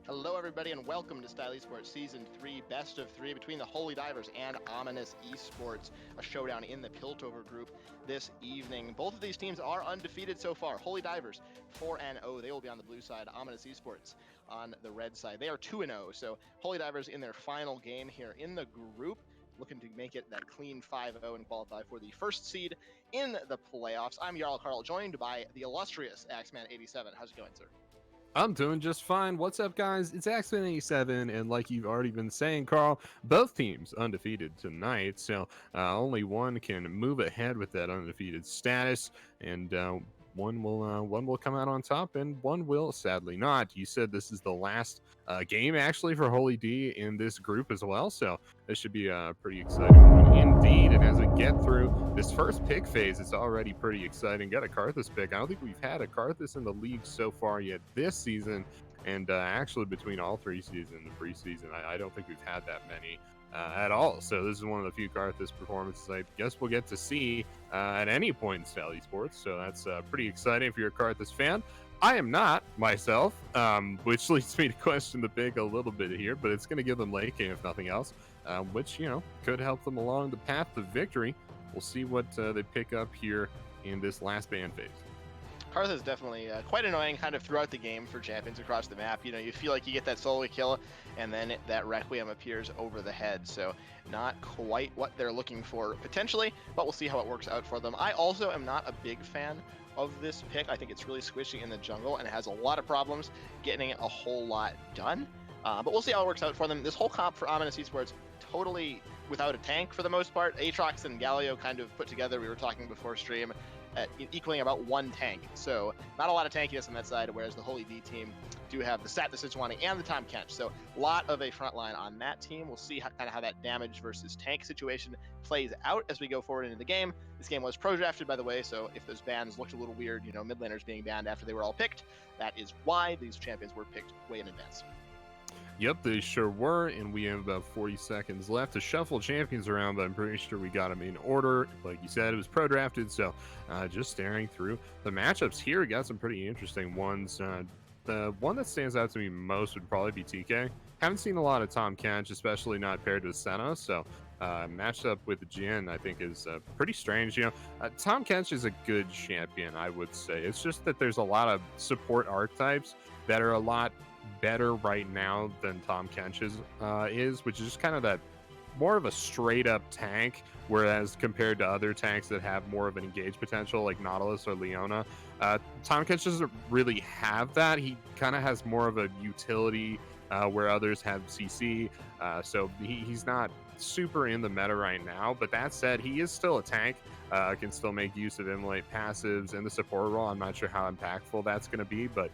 Hello, everybody, and welcome to Style Esports Season 3, Best of 3 between the Holy Divers and Ominous Esports, a showdown in the Piltover group this evening. Both of these teams are undefeated so far. Holy Divers, 4-0. They will be on the blue side. Ominous Esports on the red side. They are 2-0, so Holy Divers in their final game here in the group, looking to make it that clean 5-0 and qualify for the first seed in the playoffs. I'm Jarl Carl, joined by the illustrious Axeman87. How's it going, sir? I'm doing just fine. What's up, guys? It's Axman87, and like you've already been saying, Carl, both teams undefeated tonight, so only one can move ahead with that undefeated status, and one will come out on top, and one will sadly not. You said this is the last game actually for Holy D in this group as well, so this should be a pretty exciting one indeed. And as we get through this first pick phase, it's already pretty exciting. Got a Karthus pick. I don't think we've had a Karthus in the league so far yet this season, and actually between all three seasons and the preseason, I don't think we've had that many at all. So this is one of the few Karthus performances I guess we'll get to see at any point in Style Esports. So that's pretty exciting if you're a Karthus fan. I am not myself, which leads me to question the pick a little bit here, but it's going to give them late game if nothing else, which, could help them along the path to victory. We'll see what they pick up here in this last ban phase. Karthus is definitely quite annoying kind of throughout the game for champions across the map. You know, you feel like you get that solo kill, and then that Requiem appears over the head. So not quite what they're looking for potentially, but we'll see how it works out for them. I also am not a big fan of this pick. I think it's really squishy in the jungle, and it has a lot of problems getting a whole lot done. But we'll see how it works out for them. This whole comp for Ominous Esports, totally without a tank for the most part. Aatrox and Galio kind of put together, we were talking before stream, equaling about one tank. So not a lot of tankiness on that side, whereas the Holy D team do have the Sat, the Sejuani, and the Tahm Kench. So a lot of a front line on that team. We'll see kind of how that damage versus tank situation plays out as we go forward into the game. This game was pro-drafted, by the way, so if those bans looked a little weird, mid laners being banned after they were all picked, that is why these champions were picked way in advance. Yep, they sure were, and we have about 40 seconds left to shuffle champions around, but I'm pretty sure we got them in order. Like you said, it was pro-drafted, so just staring through the matchups here, we got some pretty interesting ones. The one that stands out to me most would probably be TK. Haven't seen a lot of Tahm Kench, especially not paired with Senna, so matched up with Jhin, I think, is pretty strange. Tahm Kench is a good champion, I would say. It's just that there's a lot of support archetypes that are a lot better right now than Tahm Kench is, which is just kind of that more of a straight up tank, whereas compared to other tanks that have more of an engage potential like Nautilus or Leona, Tahm Kench doesn't really have that. He kind of has more of a utility where others have CC, so he's not super in the meta right now. But that said, he is still a tank, can still make use of immolate passives in the support role. I'm not sure how impactful that's going to be, but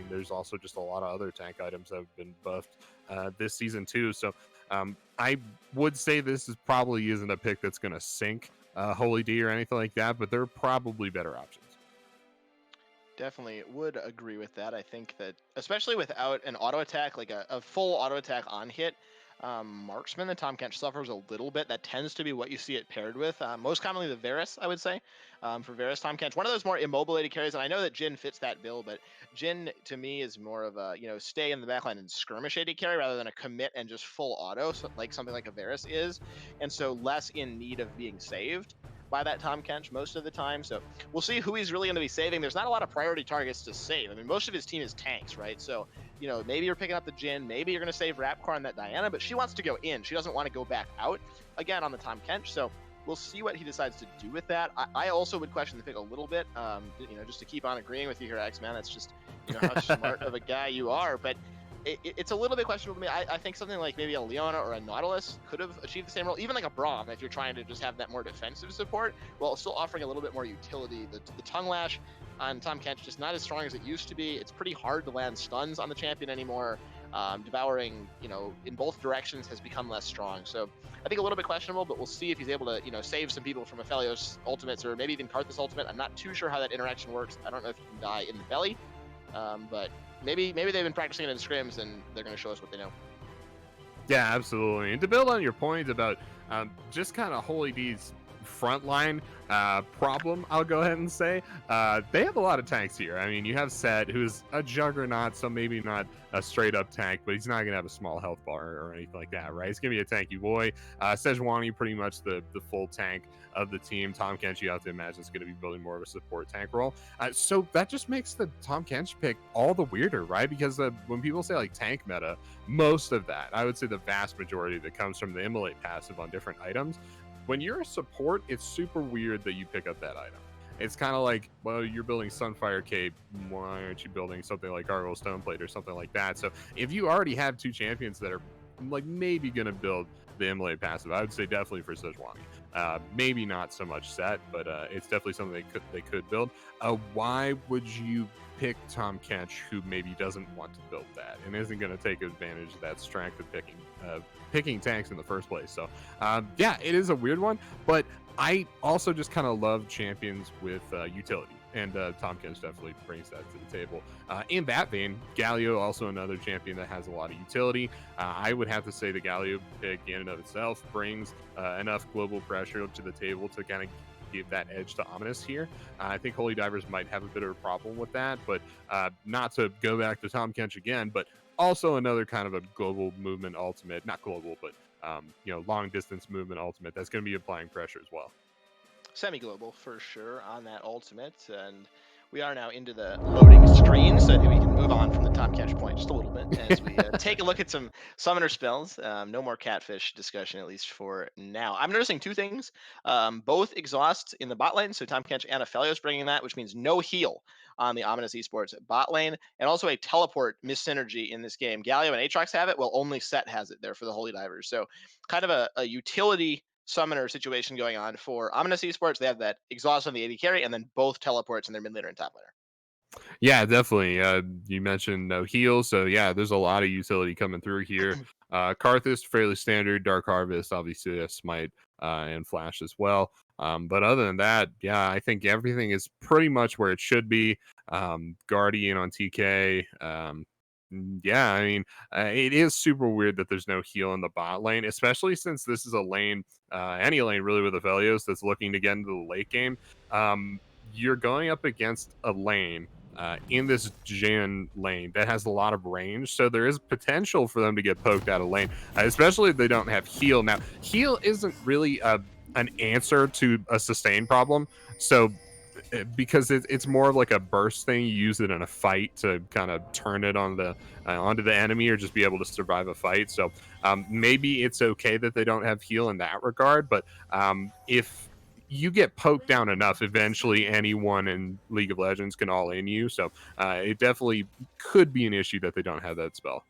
there's also just a lot of other tank items that have been buffed this season too. So I would say this probably isn't a pick that's going to sink Holy D or anything like that, but there are probably better options. Definitely would agree with that. I think that, especially without an auto attack, like a full auto attack on hit, marksman, the Tahm Kench suffers a little bit. That tends to be what you see it paired with. Most commonly the Varus, I would say, for Varus Tahm Kench. One of those more immobulated carries, and I know that Jhin fits that bill, but Jhin to me is more of a stay in the backline and skirmish AD carry rather than a commit and just full auto, so, like something like a Varus is, and so less in need of being saved by that Tahm Kench most of the time. So we'll see who he's really going to be saving. There's not a lot of priority targets to save. I mean, most of his team is tanks, right? So, maybe you're picking up the Jhin, maybe you're going to save Rapcore on that Diana, but she wants to go in. She doesn't want to go back out again on the Tahm Kench. So we'll see what he decides to do with that. I also would question the pick a little bit, just to keep on agreeing with you here, X-Man. That's just how smart of a guy you are. But it's a little bit questionable to me. I think something like maybe a Leona or a Nautilus could have achieved the same role, even like a Braum, if you're trying to just have that more defensive support, while still offering a little bit more utility. The Tongue Lash on Tahm Kench just not as strong as it used to be. It's pretty hard to land stuns on the champion anymore. Devouring, in both directions has become less strong. So I think a little bit questionable, but we'll see if he's able to, save some people from Aphelios ultimates or maybe even Karthus ultimate. I'm not too sure how that interaction works. I don't know if you can die in the belly, but maybe they've been practicing it in scrims and they're going to show us what they know. Yeah, absolutely. And to build on your point about just kind of Holy D's frontline problem, I'll go ahead and say. They have a lot of tanks here. I mean, you have Set, who's a juggernaut, so maybe not a straight up tank, but he's not going to have a small health bar or anything like that, right? He's going to be a tanky boy. Sejuani, pretty much the full tank of the team. Tahm Kench, you have to imagine, is going to be building more of a support tank role. So that just makes the Tahm Kench pick all the weirder, right? Because when people say like tank meta, most of that, I would say the vast majority that comes from the immolate passive on different items. When you're a support, it's super weird that you pick up that item. It's kind of like, well, you're building Sunfire Cape. Why aren't you building something like Gargoyle Stoneplate or something like that? So if you already have two champions that are like maybe going to build the immolate passive, I would say definitely for Sejuani. Maybe not so much Set, but it's definitely something they could build. Why would you pick Tahm Kench, who maybe doesn't want to build that and isn't going to take advantage of that strength of picking tanks in the first place? So yeah, it is a weird one, but I also just kind of love champions with utility, and Tahm Kench definitely brings that to the table. In that vein, Galio, also another champion that has a lot of utility. I would have to say the Galio pick in and of itself brings enough global pressure to the table to kind of give that edge to Ominous here. I think Holy Divers might have a bit of a problem with that, but not to go back to Tahm Kench again, but also another kind of a global movement ultimate, not global, but long distance movement ultimate that's going to be applying pressure as well. Semi-global for sure on that ultimate, and we are now into the loading screen, so I think we can move on from the Tahm Kench point just a little bit as we take a look at some summoner spells. No more catfish discussion, at least for now. I'm noticing two things. Both exhaust in the bot lane, so Tahm Kench and Aphelios bringing that, which means no heal on the Ominous Esports bot lane, and also a teleport mis-synergy in this game. Galio and Aatrox have it, while only Set has it there for the Holy Divers. So kind of a utility summoner situation going on for Ominous Esports. They have that exhaust on the AD carry, and then both teleports in their mid laner and top laner. Yeah, definitely. You mentioned no heal, so yeah, there's a lot of utility coming through here. Karthus, fairly standard. Dark Harvest, obviously a smite and flash as well. But other than that, yeah, I think everything is pretty much where it should be. Guardian on TK. Yeah, I mean, it is super weird that there's no heal in the bot lane, especially since this is a lane, any lane really with Aphelios that's looking to get into the late game. You're going up against a lane in this Jhin lane that has a lot of range, so there is potential for them to get poked out of lane, especially if they don't have heal. Now, heal isn't really an answer to a sustain problem, so because it's more of like a burst thing. You use it in a fight to kind of turn it on onto the enemy, or just be able to survive a fight. So maybe it's okay that they don't have heal in that regard, but if you get poked down enough, eventually anyone in League of Legends can all in you. So it definitely could be an issue that they don't have that spell.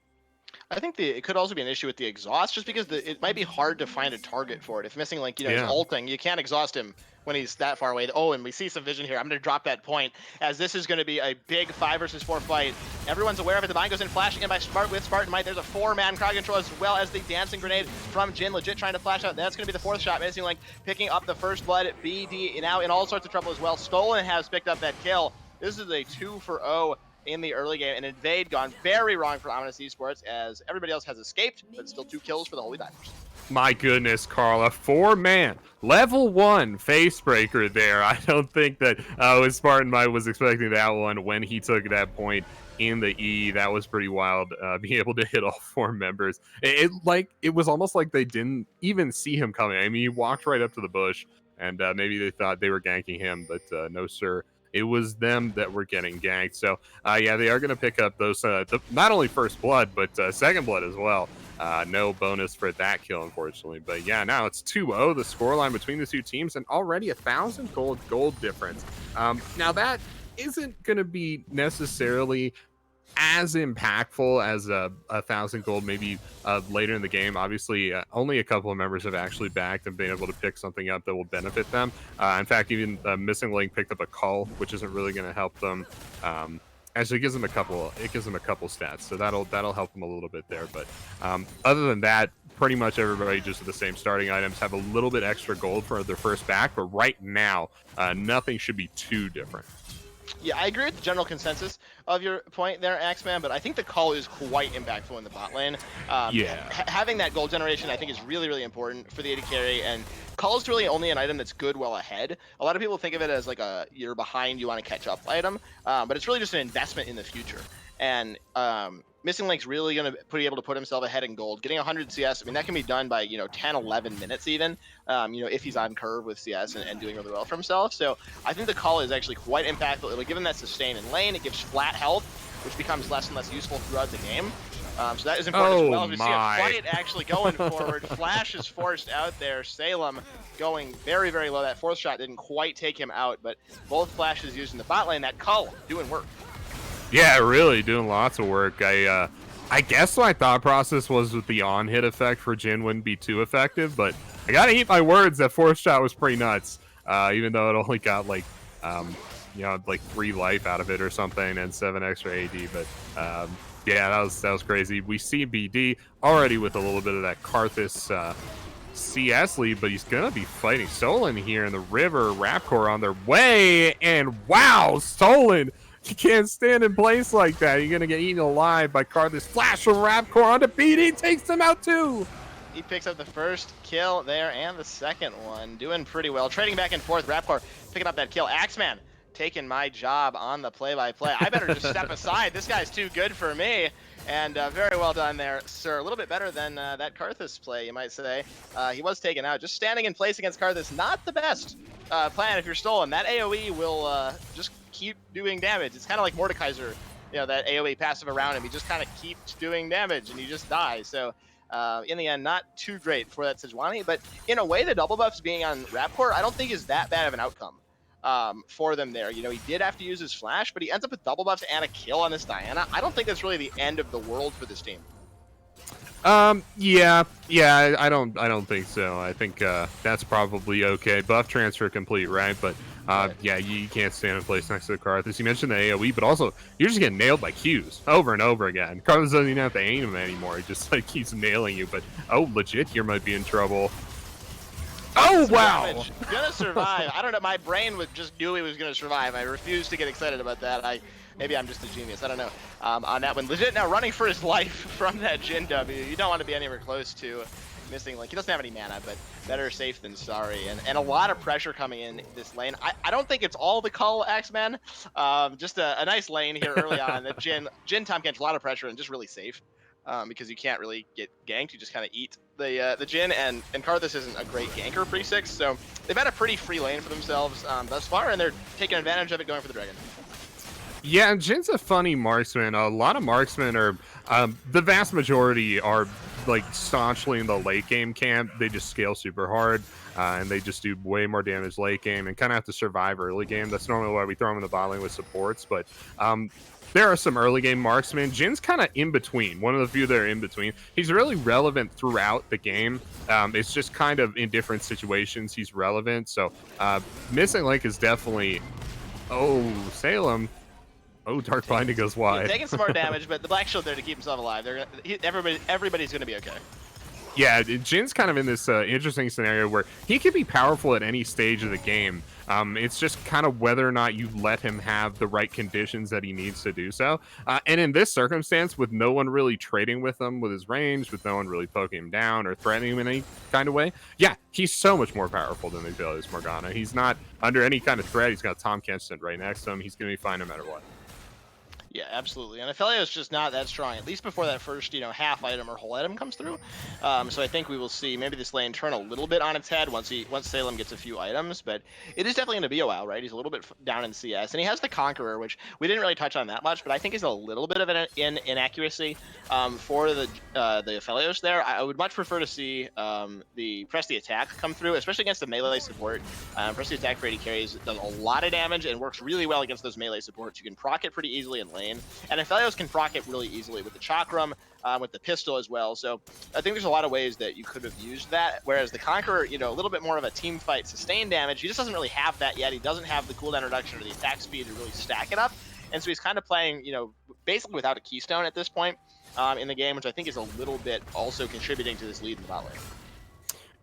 I think it could also be an issue with the exhaust, just because it might be hard to find a target for it. If missing, like, his ulting, you can't exhaust him when he's that far away. Oh, and we see some vision here. I'm going to drop that point, as this is going to be a big 5 versus 4 fight. Everyone's aware of it. The Bind goes in, flashing in by Smart with Spartan Might. There's a 4-man crowd control, as well as the dancing grenade from Jhin. Legit trying to flash out. That's going to be the 4th shot. Missing Link picking up the first blood. BD now in all sorts of trouble as well. Stolen has picked up that kill. This is a 2-for-0 in the early game, and Invade gone very wrong for Ominous Esports, as everybody else has escaped, but still 2 kills for the Holy Divers. My goodness, Carla, 4-man, level 1 face breaker there. I don't think that Spartan Might was expecting that one when he took that point in the E. That was pretty wild, being able to hit all 4 members. It was almost like they didn't even see him coming. I mean, he walked right up to the bush, and maybe they thought they were ganking him, but no, sir. It was them that were getting ganked. So, yeah, they are going to pick up those, not only first blood, but second blood as well. No bonus for that kill, unfortunately. But, yeah, now it's 2-0, the scoreline between the two teams, and already 1,000 gold difference. Now, that isn't going to be necessarily as impactful as 1,000 gold maybe later in the game. Obviously, only a couple of members have actually backed and been able to pick something up that will benefit them. In fact, even Missing Link picked up a cull, which isn't really going to help them. Actually, it gives them a couple stats, so that'll help them a little bit there. But other than that, pretty much everybody just with the same starting items have a little bit extra gold for their first back. But right now, nothing should be too different. Yeah, I agree with the general consensus of your point there, Axeman, but I think the call is quite impactful in the bot lane. Yeah. Having that gold generation, I think, is really, really important for the AD carry, and call is really only an item that's good well ahead. A lot of people think of it as like a you're behind, you want to catch up item, but it's really just an investment in the future. And Missing Link's really going to be able to put himself ahead in gold. Getting 100 CS, I mean, that can be done by, 10, 11 minutes even, if he's on curve with CS and doing really well for himself. So I think the call is actually quite impactful. It'll give him that sustain in lane. It gives flat health, which becomes less and less useful throughout the game. So that is important as Oh well. As we see a my. fight actually going forward. Flash is forced out there. Salem going very, very low. That fourth shot didn't quite take him out, but both flashes used in the bot lane. That call doing work. Yeah, really doing lots of work. I guess my thought process was with the on-hit effect for Jin wouldn't be too effective, but I gotta eat my words. That fourth shot was pretty nuts. Even though it only got like 3 life out of it or something and 7 extra AD. But yeah, that was crazy. We see BD already with a little bit of that Karthus CS lead, but he's gonna be fighting Solon here in the river. Rapcore on their way, and wow, Solon. You can't stand in place like that. You're going to get eaten alive by Karthus. Flash from Rapcore onto BD. Takes him out too. He picks up the first kill there and the second one. Doing pretty well. Trading back and forth. Rapcore picking up that kill. Axeman taking my job on the play-by-play. I better just step aside. This guy's too good for me. And very well done there, sir. A little bit better than that Karthus play, you might say. He was taken out. Just standing in place against Karthus, not the best plan if you're stolen. That AoE will just keep doing damage. It's kind of like Mordekaiser, that AoE passive around him. He just kind of keeps doing damage and you just die. So in the end, not too great for that Sejuani. But in a way, the double buffs being on Rapcore, I don't think is that bad of an outcome. For them there. He did have to use his flash, but he ends up with double buffs and a kill on this Diana. I don't think that's really the end of the world for this team. Yeah, I don't think so. I think that's probably okay. Buff transfer complete, right? But Right. yeah, you can't stand in place next to the Karthus. You mentioned the AoE, but also you're just getting nailed by Qs over and over again. Karthus doesn't even have to aim him anymore. He just keeps nailing you. But oh, legit, here might be in trouble. Oh, wow. Damage. Gonna survive. I don't know. My brain just knew he was gonna survive. I refuse to get excited about that. Maybe I'm just a genius. I don't know. On that one, legit now running for his life from that Jin W. You don't want to be anywhere close to Missing Link. He doesn't have any mana, but better safe than sorry. And a lot of pressure coming in this lane. I don't think it's all the call, Axeman. Just a nice lane here early on. That Jin Tom gets a lot of pressure and just really safe. Because you can't really get ganked. You just kind of eat the Jin, and Karthus isn't a great ganker pre-6, so they've had a pretty free lane for themselves thus far, and they're taking advantage of it going for the dragon. Yeah, and Jin's a funny marksman. A lot of marksmen are, the vast majority are like staunchly in the late game camp. They just scale super hard, and they just do way more damage late game and kind of have to survive early game. That's normally why we throw them in the bot lane with supports, but there are some early game marksmen. Jin's kind of in between, one of the few that are in between. He's really relevant throughout the game. It's just kind of in different situations he's relevant. So Missing Link is definitely, oh, Salem. Oh, Dark Binding goes wide. Yeah, taking some more damage, but the Black Shield there to keep himself alive. Everybody's going to be okay. Yeah, Jin's kind of in this interesting scenario where he could be powerful at any stage of the game. It's just kind of whether or not you let him have the right conditions that he needs to do so. And in this circumstance, with no one really trading with him with his range, with no one really poking him down or threatening him in any kind of way, yeah, he's so much more powerful than the Aphelios Morgana. He's not under any kind of threat. He's got Tom Kenston right next to him. He's going to be fine no matter what. Yeah, absolutely. And Aphelios just not that strong, at least before that first, half item or whole item comes through. So I think we will see maybe this lane turn a little bit on its head once Salem gets a few items. But it is definitely going to be a while, right? He's a little bit down in CS, and he has the Conqueror, which we didn't really touch on that much, but I think is a little bit of an inaccuracy for the Aphelios there. I would much prefer to see the Press the Attack come through, especially against the melee support. Press the Attack for AD carries does a lot of damage and works really well against those melee supports. You can proc it pretty easily in lane. And Aphelios can proc it really easily with the Chakram, with the pistol as well. So I think there's a lot of ways that you could have used that. Whereas the Conqueror, a little bit more of a team fight sustain damage. He just doesn't really have that yet. He doesn't have the cooldown reduction or the attack speed to really stack it up. And so he's kind of playing, basically without a keystone at this point in the game, which I think is a little bit also contributing to this lead in the bot lane.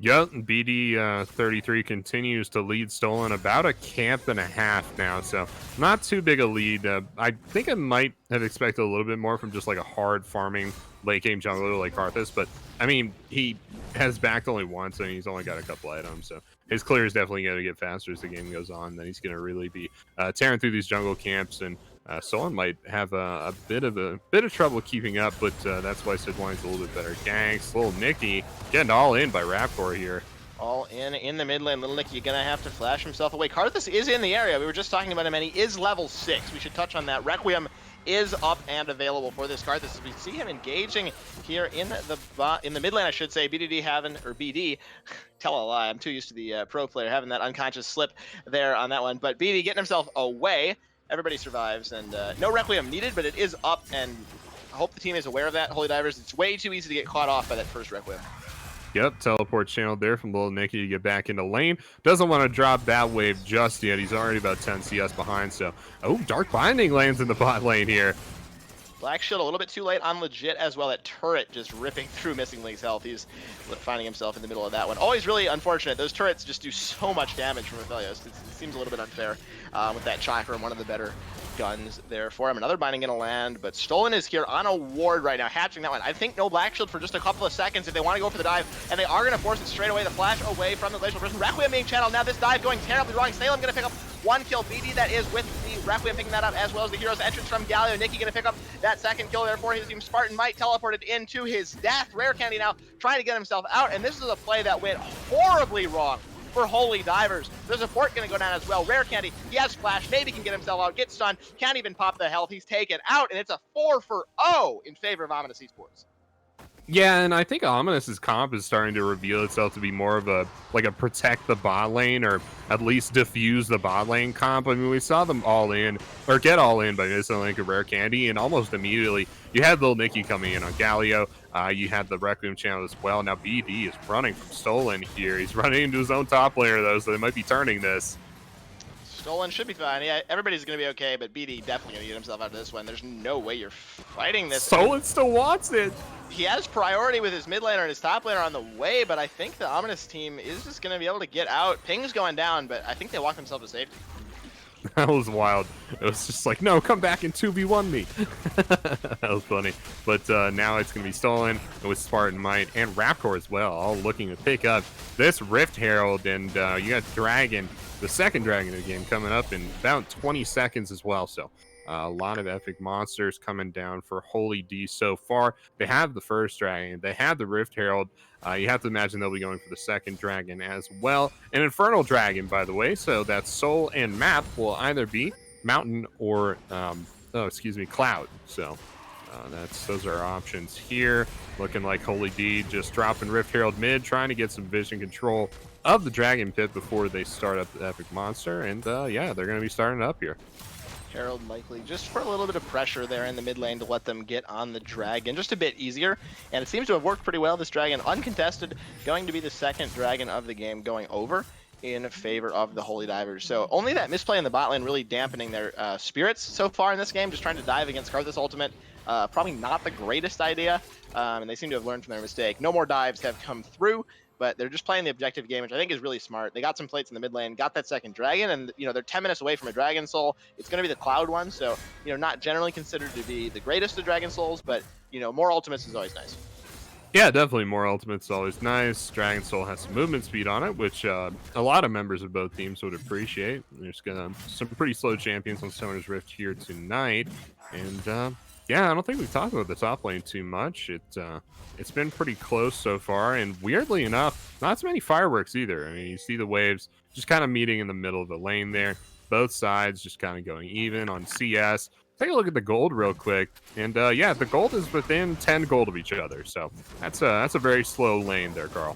Yep, BD 33 continues to lead Stolen about a camp and a half now, so not too big a lead. I think I might have expected a little bit more from just like a hard farming late game jungler like Karthus, but I mean, he has backed only once and he's only got a couple items, so his clear is definitely going to get faster as the game goes on. Then he's going to really be tearing through these jungle camps, and Stolen might have a bit of trouble keeping up, but that's why Sidwine's a little bit better. Ganks, little Nikki getting all in by Raptor here. All in the mid lane. Little Nicky gonna have to flash himself away. Karthus is in the area. We were just talking about him, and he is level 6. We should touch on that. Requiem is up and available for this Karthus. As we see him engaging here in the mid lane, I should say. BD, tell a lie. I'm too used to the pro player having that unconscious slip there on that one. But BD getting himself away. Everybody survives, and no Requiem needed, but it is up, and I hope the team is aware of that. Holy Divers, it's way too easy to get caught off by that first Requiem. Yep, teleport channeled there from Little Nicky to get back into lane. Doesn't want to drop that wave just yet. He's already about 10 CS behind, so... Oh, Dark Binding lands in the bot lane here. Black Shield a little bit too late on legit as well. That turret just ripping through Missing Link's health. He's finding himself in the middle of that one. Always really unfortunate. Those turrets just do so much damage from Aphelios. It seems a little bit unfair with that Chakra, one of the better guns there for him. Another Binding gonna land, but Stolen is here on a ward right now, hatching that one. I think no Black Shield for just a couple of seconds if they want to go for the dive, and they are gonna force it straight away. The flash away from the glacial person. Requiem being channeled. Now this dive going terribly wrong. Salem gonna pick up one kill. BD that is with the Requiem picking that up, as well as the hero's entrance from Galio. Nicky gonna pick up that second kill there for his team. Spartan Might teleported into his death. Rare Candy now trying to get himself out, and this is a play that went horribly wrong for Holy Divers. The support gonna go down as well. Rare Candy, he has flash, maybe can get himself out, gets stunned, can't even pop the health. He's taken out, and it's a 4-for-0 in favor of Ominous Esports. Yeah, and I think Ominous's comp is starting to reveal itself to be more of a protect the bot lane, or at least diffuse the bot lane comp. I mean, we saw them all in, or get all in by Missing Link and Rare Candy, and almost immediately you had Lil Nicky coming in on Galio. You had the Requiem channel as well. Now BD is running from Stolen here. He's running into his own top laner though, so they might be turning this. Stolen should be fine. Yeah, everybody's going to be okay, but BD definitely going to get himself out of this one. There's no way you're fighting this. Stolen still wants it. He has priority with his mid laner and his top laner on the way, but I think the Ominous team is just going to be able to get out. Ping's going down, but I think they walk themselves to safety. That was wild. It was just like, no, come back and 2v1 me. That was funny. But now it's going to be Stolen with Spartan Might and Raptor as well, all looking to pick up this Rift Herald. And you got Dragon, the second Dragon of the game, coming up in about 20 seconds as well. So a lot of epic monsters coming down for Holy D so far. They have the first Dragon. They have the Rift Herald. You have to imagine they'll be going for the second Dragon as well. An Infernal Dragon, by the way. So that Soul and Map will either be Mountain or, Cloud. So those are options here. Looking like Holy D just dropping Rift Herald mid, trying to get some vision control of the Dragon Pit before they start up the epic monster. And yeah, they're going to be starting up here. Herald likely just for a little bit of pressure there in the mid lane to let them get on the Dragon just a bit easier, and it seems to have worked pretty well. This Dragon uncontested, going to be the second Dragon of the game, going over in favor of the Holy Divers. So only that misplay in the bot lane really dampening their spirits so far in this game, just trying to dive against Karthus ultimate. Probably not the greatest idea, and they seem to have learned from their mistake. No more dives have come through, but they're just playing the objective game, which I think is really smart. They got some plates in the mid lane, got that second Dragon, and they're 10 minutes away from a Dragon Soul. It's going to be the Cloud one, so not generally considered to be the greatest of Dragon Souls, but more ultimates is always nice. Yeah, definitely more ultimates is always nice. Dragon Soul has some movement speed on it, which a lot of members of both teams would appreciate. There's some pretty slow champions on Summoner's Rift here tonight, and yeah, I don't think we've talked about the top lane too much. It's been pretty close so far, and weirdly enough, not so many fireworks either. I mean, you see the waves just kind of meeting in the middle of the lane there. Both sides just kind of going even on CS. Take a look at the gold real quick, and yeah, the gold is within 10 gold of each other. So that's a very slow lane there, Carl.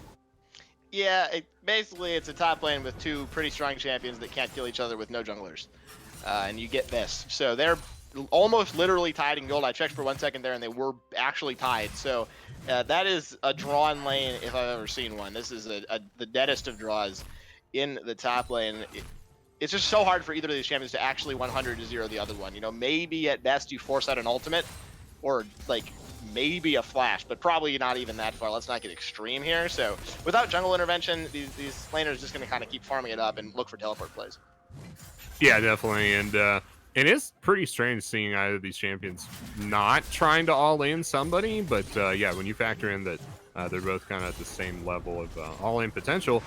Yeah, basically it's a top lane with two pretty strong champions that can't kill each other with no junglers, and you get this. So they're almost literally tied in gold. I checked for 1 second there, and they were actually tied. So that is a drawn lane if I've ever seen one. This is the deadest of draws in the top lane. It's just so hard for either of these champions to actually 100 to 0 the other one. Maybe at best you force out an ultimate, or like maybe a flash, but probably not even that far. Let's not get extreme here. So without jungle intervention, these laners just going to kind of keep farming it up and look for teleport plays. Yeah, definitely. And it is pretty strange seeing either of these champions not trying to all in somebody. But yeah, when you factor in that they're both kind of at the same level of all in potential,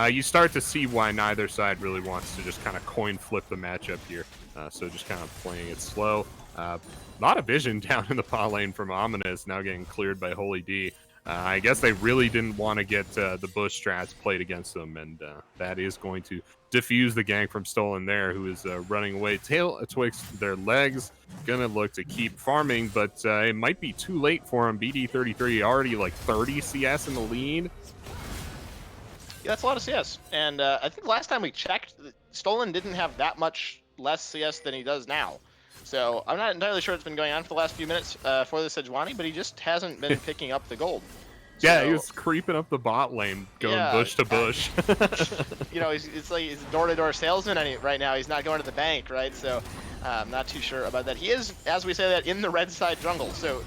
you start to see why neither side really wants to just kind of coin flip the matchup here. So just kind of playing it slow. A lot of vision down in the bot lane from Ominous, now getting cleared by Holy D. I guess they really didn't want to get the bush strats played against them, and that is going to diffuse the gank from Stolen there, who is running away. Tail twixt their legs, gonna look to keep farming, but it might be too late for him. BD33 already like 30 CS in the lead. Yeah, that's a lot of CS. And I think last time we checked, Stolen didn't have that much less CS than he does now. So I'm not entirely sure what's been going on for the last few minutes for the Sejuani, but he just hasn't been picking up the gold. Yeah, So, he was creeping up the bot lane, going bush to bush. You know, it's like he's a door-to-door salesman right now. He's not going to the bank, right? So I'm not too sure about that. He is, as we say that, in the red side jungle. So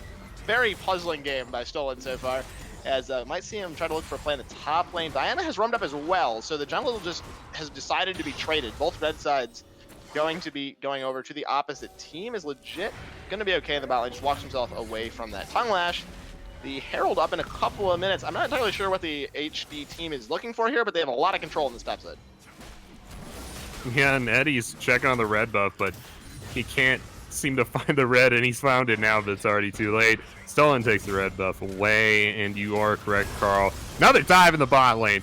very puzzling game by Stolen so far. As might see him try to look for a play in the top lane. Diana has roamed up as well, so the jungle just has decided to be traded. Both red sides going to be going over to the opposite team. Is legit going to be okay in the bot lane. Just walks himself away from that tongue lash. The Herald up in a couple of minutes. I'm not entirely sure what the HD team is looking for here, but they have a lot of control in this top side. Yeah, and Eddie's checking on the red buff, but he can't seem to find the red, and he's found it now, but it's already too late. Stolen takes the red buff away, and you are correct, Carl. Another dive in the bot lane.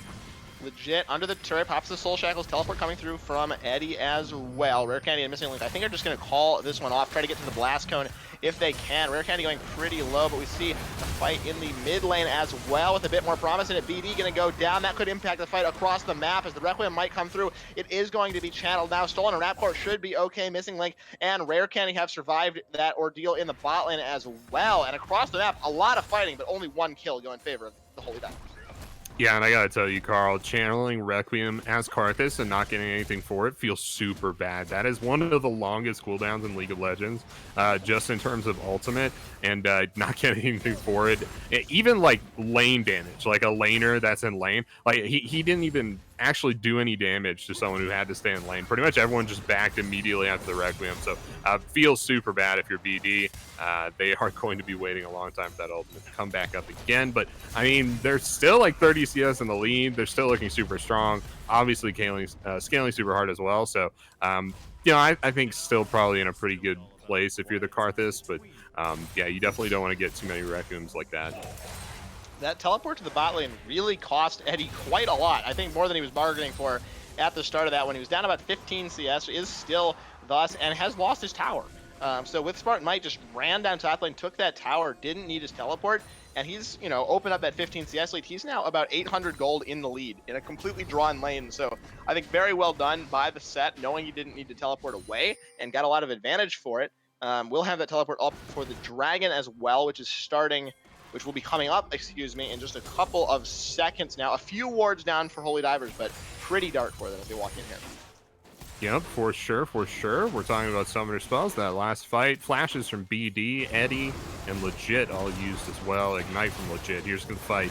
Legit, under the turret, pops the Soul Shackles, teleport coming through from Eddie as well. Rare Candy and Missing Link, I think, are just going to call this one off, try to get to the Blast Cone if they can. Rare Candy going pretty low, but we see a fight in the mid lane as well with a bit more promise in it. BD going to go down. That could impact the fight across the map as the Requiem might come through. It is going to be channeled now. Stolen and Rapcore should be okay. Missing Link and Rare Candy have survived that ordeal in the bot lane as well. And across the map, a lot of fighting, but only one kill going in favor of the Holy Divers. Yeah, and I gotta tell you, Carl, channeling Requiem as Karthus and not getting anything for it feels super bad. That is one of the longest cooldowns in League of Legends, just in terms of ultimate, and not getting anything for it. Even like lane damage, like a laner that's in lane, like he didn't even actually do any damage to someone who had to stay in lane. Pretty much everyone just backed immediately after the Requiem, so feels super bad if you're BD. They are going to be waiting a long time for that ultimate to come back up again, but I mean, they're still like 30 CS in the lead. They're still looking super strong. Obviously, scaling super hard as well, so you know, I think still probably in a pretty good place if you're the Karthus, but yeah, you definitely don't want to get too many Requiems like that. That teleport to the bot lane really cost Eddie quite a lot. I think more than he was bargaining for at the start of that when he was down about 15 CS, is still thus, and has lost his tower. So with Spartan Might, just ran down top lane, took that tower, didn't need his teleport, and he's, you know, opened up that 15 CS lead. He's now about 800 gold in the lead in a completely drawn lane. So I think very well done by the set, knowing he didn't need to teleport away and got a lot of advantage for it. We'll have that teleport up for the Dragon as well, which will be coming up, excuse me, in just a couple of seconds now. A few wards down for Holy Divers, but pretty dark for them as they walk in here. Yep, for sure, for sure. We're talking about summoner spells. That last fight, flashes from BD, Eddie, and Legit all used as well. Ignite from Legit. Here's the fight.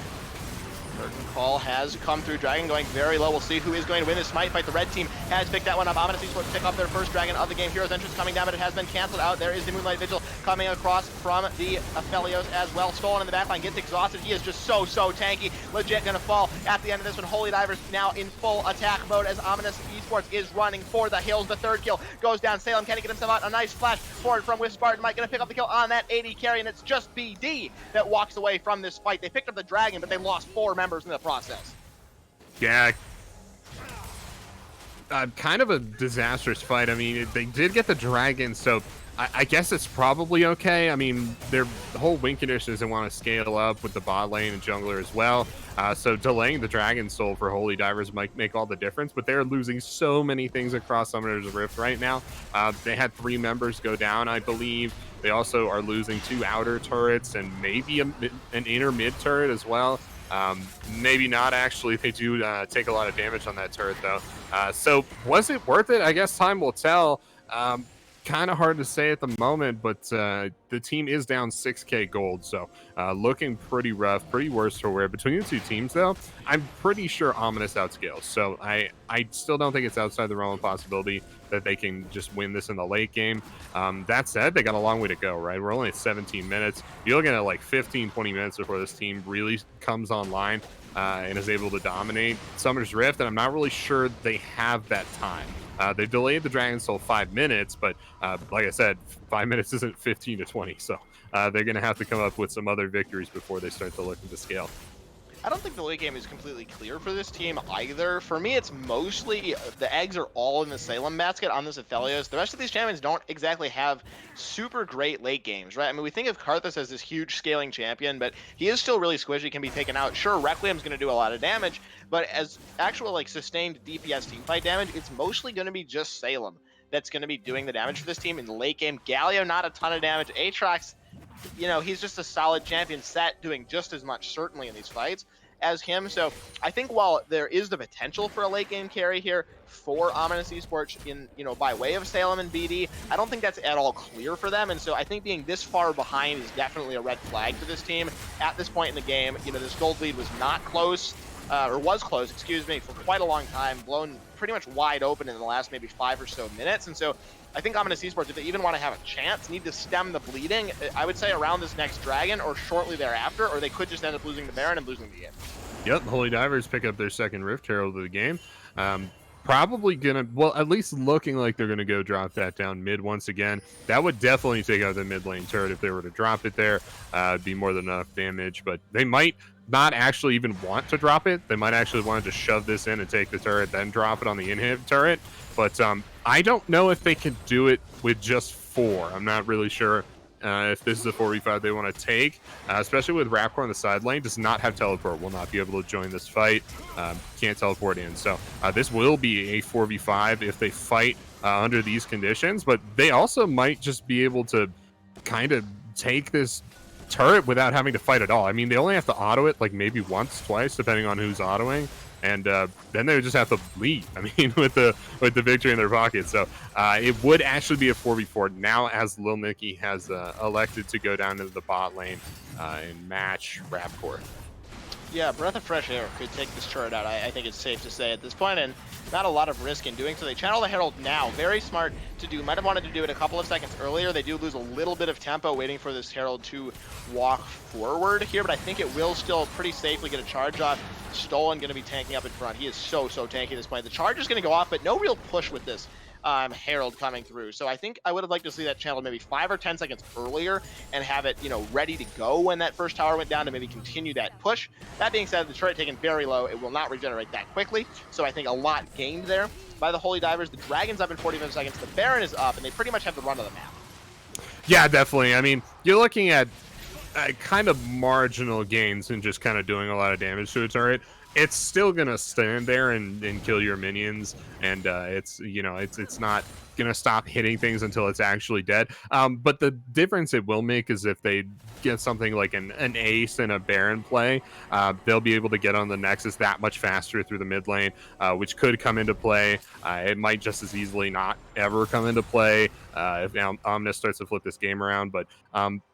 Curtain call has come through. Dragon going very low. We'll see who is going to win this smite fight. The red team has picked that one up. Ominous Esports to pick up their first Dragon of the game. Heroes entrance coming down, but it has been canceled out. There is the Moonlight Vigil coming across from the Aphelios as well. Stolen in the backline, gets exhausted. He is just so tanky. Legit gonna fall at the end of this one. Holy Divers now in full attack mode as Ominous Esports is running for the hills. The third kill goes down. Salem, can he get himself out? A nice flash forward from with Spartan Mike, gonna pick up the kill on that 80 carry, and it's just BD that walks away from this fight. They picked up the Dragon, but they lost 4 members in the process. Yeah. Kind of a disastrous fight. I mean, they did get the Dragon, so I guess it's probably okay. I mean, the whole win condition doesn't want to scale up with the bot lane and jungler as well. So delaying the Dragon Soul for Holy Divers might make all the difference, but they're losing so many things across Summoner's Rift right now. They had 3 members go down, I believe. They also are losing 2 outer turrets and maybe an inner mid turret as well. Maybe not, actually. They do take a lot of damage on that turret, though. So was it worth it? I guess time will tell. kind of hard to say at the moment, but the team is down 6K gold, so looking pretty rough, pretty worse for wear. Between the two teams, though, I'm pretty sure Ominous outscales. So I still don't think it's outside the realm of possibility that they can just win this in the late game. That said, they got a long way to go, right? We're only at 17 minutes. You're looking at like 15, 20 minutes before this team really comes online and is able to dominate Summer's Rift, and I'm not really sure they have that time. They've delayed the Dragon's Soul 5 minutes, but like I said, 5 minutes isn't 15 to 20, so they're going to have to come up with some other victories before they start to look into scale. I don't think the late game is completely clear for this team either. For me, it's mostly the eggs are all in the Salem basket on this Aphelios. The rest of these champions don't exactly have super great late games, right? I mean, we think of Karthus as this huge scaling champion, but he is still really squishy, can be taken out. Sure, Requiem's going to do a lot of damage, but as actual like sustained DPS teamfight damage, it's mostly going to be just Salem that's going to be doing the damage for this team in the late game. Galio, not a ton of damage. Aatrox, you know, he's just a solid champion set doing just as much, certainly, in these fights as him. So I think while there is the potential for a late game carry here for Ominous Esports in, you know, by way of Salem and BD, I don't think that's at all clear for them. And so I think being this far behind is definitely a red flag for this team at this point in the game. You know, this gold lead was not close, or was close, excuse me, for quite a long time, blown pretty much wide open in the last maybe 5 or so minutes. And so I think Ominous Esports, if they even want to have a chance, need to stem the bleeding, I would say around this next Dragon or shortly thereafter, or they could just end up losing the Baron and losing the game. Yep, the Holy Divers pick up their second Rift Herald of the game. Probably gonna, well, at least looking like they're gonna go drop that down mid once again. That would definitely take out the mid lane turret if they were to drop it there. It'd be more than enough damage, but they might not actually even want to drop it. They might actually want to just shove this in and take the turret, then drop it on the inhib turret. But I don't know if they can do it with just 4. I'm not really sure if this is a 4v5 they want to take, especially with Rapcore on the side lane. Does not have teleport, will not be able to join this fight, can't teleport in. So this will be a 4v5 if they fight under these conditions, but they also might just be able to kind of take this turret without having to fight at all. I mean, they only have to auto it like maybe once, twice, depending on who's autoing. And then they would just have to leave. I mean, with the victory in their pocket. So it would actually be a 4v4 now, as Lil Nicky has elected to go down into the bot lane and match Rapcore. Yeah, breath of fresh air could take this turret out, I think it's safe to say at this point, and not a lot of risk in doing so. They channel the Herald now. Very smart to do. Might have wanted to do it a couple of seconds earlier. They do lose a little bit of tempo waiting for this Herald to walk forward here, but I think it will still pretty safely get a charge off. Stolen going to be tanking up in front. He is so tanky at this point. The charge is going to go off, but no real push with this Herald coming through. So I think I would have liked to see that channel maybe 5 or 10 seconds earlier and have it, you know, ready to go when that first tower went down to maybe continue that push. That being said, the turret taken very low. It will not regenerate that quickly. So I think a lot gained there by the Holy Divers. The Dragon's up in 45 seconds. The Baron is up, and they pretty much have the run of the map. Yeah, definitely. I mean, you're looking at kind of marginal gains and just kind of doing a lot of damage to a turret. It's still gonna stand there and kill your minions, and it's, you know, it's not gonna stop hitting things until it's actually dead. But the difference it will make is if they get something like an ace and a Baron play, they'll be able to get on the Nexus that much faster through the mid lane, which could come into play. It might just as easily not ever come into play if now Omnis starts to flip this game around, but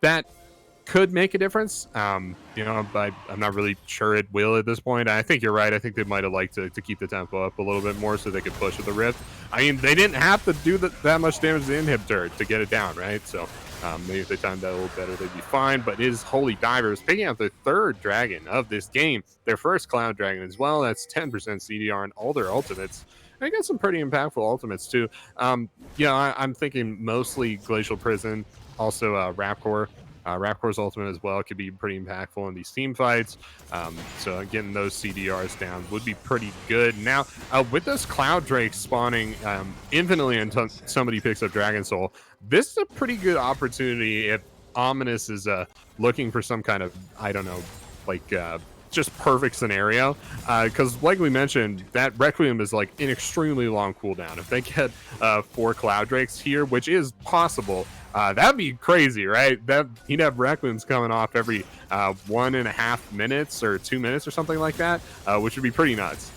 that could make a difference. You know, but I'm not really sure it will at this point. I think you're right. I think they might have liked to keep the tempo up a little bit more so they could push with the Rift. I mean, they didn't have to do that much damage to the inhibitor to get it down, right? So maybe if they timed that a little better, they'd be fine. But it is Holy Divers picking up their 3rd dragon of this game, their first Cloud Dragon as well. That's 10% CDR on all their ultimates. I got some pretty impactful ultimates too. You know, I'm thinking mostly Glacial Prison, also Rapcore. Rapcore's ultimate as well could be pretty impactful in these team fights. So getting those CDRs down would be pretty good. Now, with those Cloud Drakes spawning infinitely until somebody picks up Dragon Soul, this is a pretty good opportunity if Ominous is looking for some kind of, I don't know, like just perfect scenario. Because like we mentioned, that Requiem is like an extremely long cooldown. If they get 4 Cloud Drakes here, which is possible, that'd be crazy, right? That he'd have Requiems coming off every 1.5 minutes or 2 minutes or something like that, which would be pretty nuts.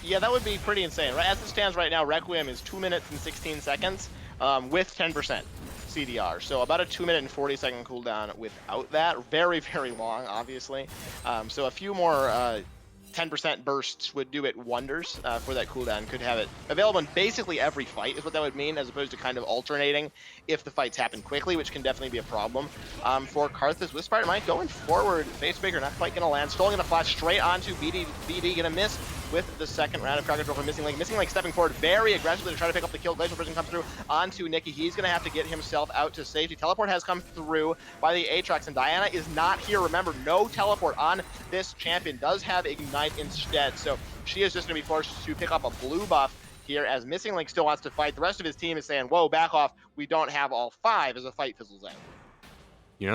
Yeah, that would be pretty insane. Right, as it stands right now, Requiem is 2 minutes and 16 seconds. with 10% CDR. So about a 2-minute and 40-second cooldown without that. Very, very long, obviously. So a few more 10% bursts would do it wonders for that cooldown. Could have it available in basically every fight is what that would mean, as opposed to kind of alternating if the fights happen quickly, which can definitely be a problem for Karthus. With Spider Mike going forward, Facebaker not quite going to land. Stolen going to flash straight onto BD. BD going to miss with the second round of crowd control from Missing Link. Missing Link stepping forward very aggressively to try to pick up the kill. Glacial Prison comes through onto Nikki. He's going to have to get himself out to safety. Teleport has come through by the Aatrox, and Diana is not here. Remember, no teleport on this champion. Does have Ignite instead, so she is just going to be forced to pick up a blue buff here, as Missing Link still wants to fight. The rest of his team is saying, whoa, back off. We don't have all 5 as the fight fizzles out.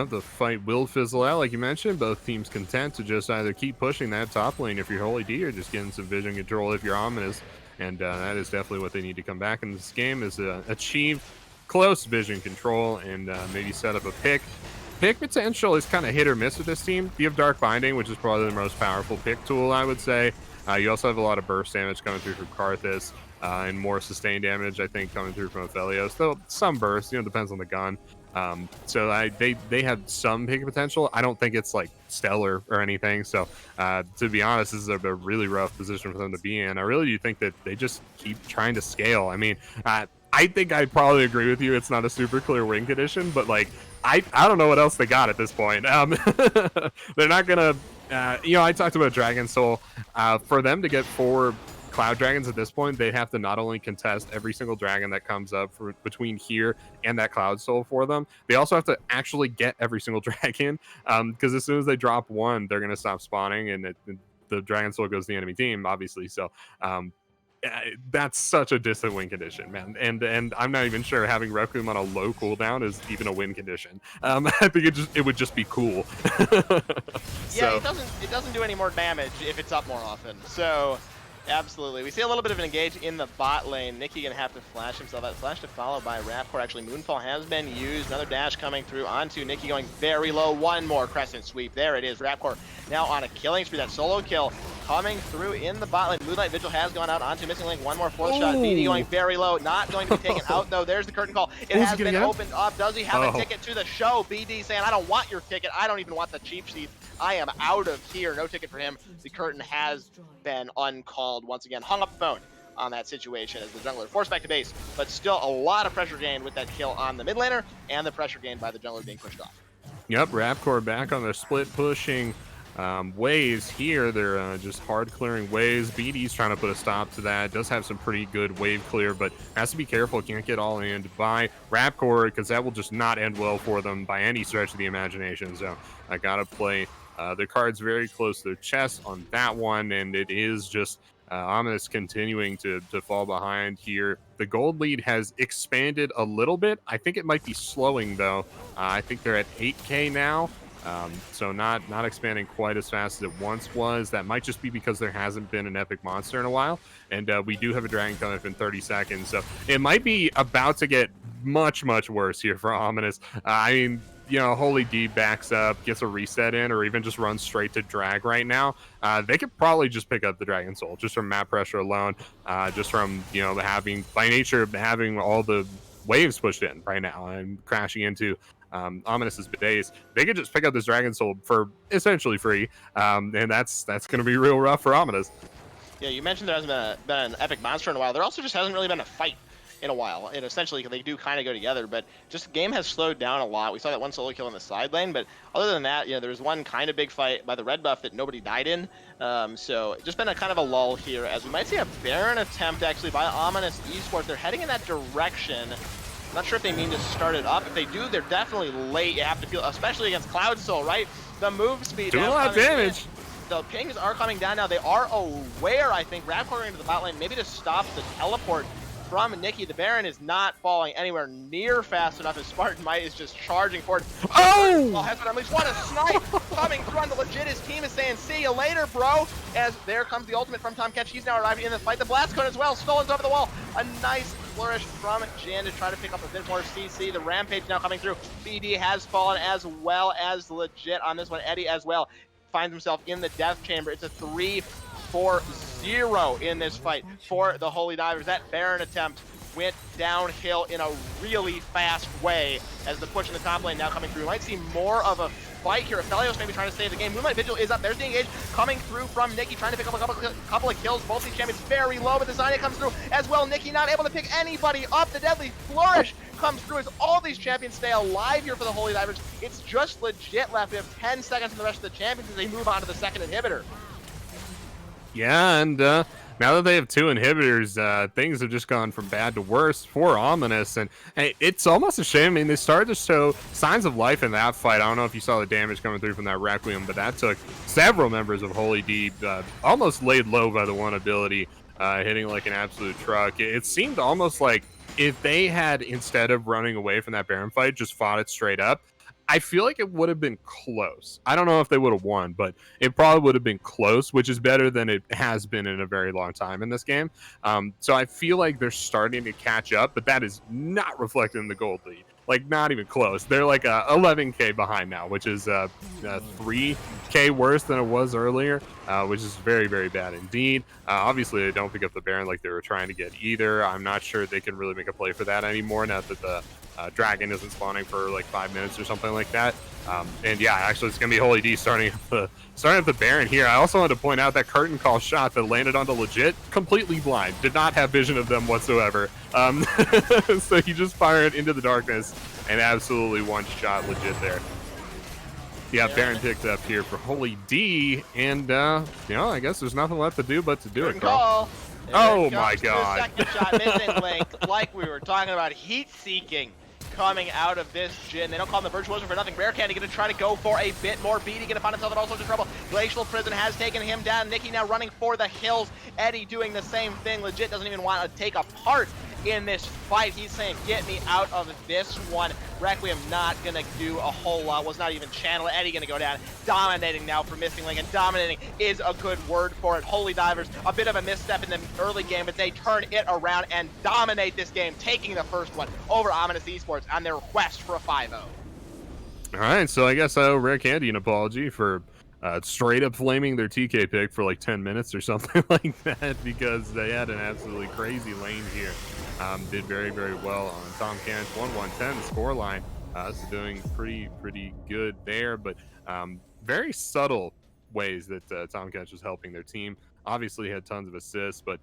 The fight will fizzle out, like you mentioned. Both teams content to just either keep pushing that top lane if you're Holy D, or just getting some vision control if you're Ominous. And that is definitely what they need to come back in this game, is achieve close vision control and maybe set up a pick. Pick potential is kind of hit or miss with this team. You have Dark Binding, which is probably the most powerful pick tool, I would say. You also have a lot of burst damage coming through from Karthus, and more sustained damage, I think, coming through from Aphelios. Still some burst, depends on the gun. So they have some pick potential. I don't think it's like stellar or anything. So to be honest, this is a really rough position for them to be in. I really do think that they just keep trying to scale. I mean, I think I probably agree with you. It's not a super clear win condition, but like I don't know what else they got at this point. They're not gonna. I talked about Dragon Soul. For them to get 4 Cloud Dragons at this point, they have to not only contest every single dragon that comes up between here and that Cloud Soul for them, they also have to actually get every single dragon, because as soon as they drop one, they're going to stop spawning, and the Dragon Soul goes to the enemy team, obviously. So that's such a distant win condition, man. And I'm not even sure having Requiem on a low cooldown is even a win condition. I think it would just be cool. Yeah, it doesn't do any more damage if it's up more often. So absolutely. We see a little bit of an engage in the bot lane. Nikki gonna have to flash himself out. Flash to follow by Rapcore. Actually, Moonfall has been used. Another dash coming through onto Nikki, going very low. One more Crescent Sweep. There it is. Rapcore now on a killing spree. That solo kill coming through in the bot lane. Moonlight Vigil has gone out onto Missing Link. One more 4th shot. BD going very low. Not going to be taken out, though. There's the curtain call. It has been opened up. Does he have a ticket to the show? BD saying, I don't want your ticket. I don't even want the cheap seats. I am out of here. No ticket for him. The curtain has been uncalled once again. Hung up the phone on that situation as the jungler forced back to base, but still a lot of pressure gained with that kill on the mid laner, and the pressure gained by the jungler being pushed off. Yep, Rapcore back on their split pushing waves here. They're just hard clearing waves. BD's trying to put a stop to that. Does have some pretty good wave clear, but has to be careful. Can't get all in by Rapcore, because that will just not end well for them by any stretch of the imagination. So I gotta play their cards very close to their chest on that one, and it is just Ominous continuing to fall behind here. The gold lead has expanded a little bit. I think it might be slowing, though. I think they're at 8K now, so not expanding quite as fast as it once was. That might just be because there hasn't been an epic monster in a while, and we do have a dragon coming up in 30 seconds, so it might be about to get much worse here for Ominous. I mean, Holy D backs up, gets a reset in, or even just runs straight to drag right now. They could probably just pick up the Dragon Soul just from map pressure alone, just from, by nature, having all the waves pushed in right now and crashing into Ominous's base. They could just pick up this Dragon Soul for essentially free, and that's going to be real rough for Ominous. Yeah, you mentioned there hasn't been an epic monster in a while. There also just hasn't really been a fight in a while, and essentially they do kind of go together, but just the game has slowed down a lot. We saw that one solo kill in the side lane, but other than that, there was one kind of big fight by the red buff that nobody died in, so just been a kind of a lull here, as we might see a Baron attempt actually by Ominous Esports. They're heading in that direction. I'm not sure if they mean to start it up. If they do, they're definitely late. You have to feel, especially against Cloud Soul, right? The move speed doing a lot of damage. The pings are coming down now. They are aware, I think, Rapcore into the bot lane, maybe to stop the teleport from Nikki. The Baron is not falling anywhere near fast enough, as Spartan Might is just charging forward. Oh! Has been unleashed. What a snipe coming through on the legit. His team is saying, see you later, bro. As there comes the ultimate from Tom Ketch. He's now arriving in the fight. The Blast Cone as well. Stolen's over the wall. A nice flourish from Jin to try to pick up a bit more CC. The Rampage now coming through. BD has fallen, as well as legit on this one. Eddie as well finds himself in the death chamber. It's a 3-4-0 in this fight for the Holy Divers. That Baron attempt went downhill in a really fast way as the push in the top lane now coming through. We might see more of a fight here. Aphelios maybe trying to save the game. Moonlight Vigil is up. There's the engage coming through from Nikki, trying to pick up a couple of kills. Both these champions very low, but the Zanya comes through as well. Nikki not able to pick anybody up. The Deadly Flourish comes through as all these champions stay alive here for the Holy Divers. It's just legit left. We have 10 seconds in the rest of the champions as they move on to the second inhibitor. Yeah, and now that they have 2 inhibitors, things have just gone from bad to worse for Ominous, and hey, it's almost a shame. I mean, they started to show signs of life in that fight. I don't know if you saw the damage coming through from that Requiem, but that took several members of Holy D almost laid low by the one ability, hitting like an absolute truck. It seemed almost like if they had, instead of running away from that Baron fight, just fought it straight up, I feel like it would have been close. I don't know if they would have won, but it probably would have been close, which is better than it has been in a very long time in this game. So I feel like they're starting to catch up, but that is not reflected in the gold lead. Like, not even close. They're like 11K behind now, which is 3K worse than it was earlier, which is very, very bad indeed. Obviously, they don't pick up the Baron like they were trying to get either. I'm not sure they can really make a play for that anymore now that the Dragon isn't spawning for like 5 minutes or something like that. And yeah, actually, it's going to be Holy D starting up the Baron here. I also wanted to point out that curtain call shot that landed onto Legit, completely blind, did not have vision of them whatsoever. So he just fired into the darkness and absolutely one-shot Legit there. Yeah, Baron picked up here for Holy D, and I guess there's nothing left to do but to do it, Carl. Oh my God! Second shot missing Link, like we were talking about, heat seeking coming out of this Jhin. They don't call him the Virtuoso for nothing. Rare Candy going to try to go for a bit more. BD going to find himself in all sorts of trouble. Glacial Prison has taken him down. Nikki now running for the hills. Eddie doing the same thing. Legit doesn't even want to take a part in this fight. He's saying, get me out of this one. Requiem not going to do a whole lot. Was not even channeled. Eddie going to go down. Dominating now for Missing Link, and dominating is a good word for it. Holy Divers, a bit of a misstep in the early game, but they turn it around and dominate this game, taking the first one over Ominous Esports on their quest for a 5-0. All right, so I guess I owe Rare Candy an apology for straight up flaming their TK pick for like 10 minutes or something like that, because they had an absolutely crazy lane here. Did very, very well on Tom Kench. 1-1-10 scoreline. So doing pretty good there, but very subtle ways that Tom Kench was helping their team. Obviously had tons of assists, but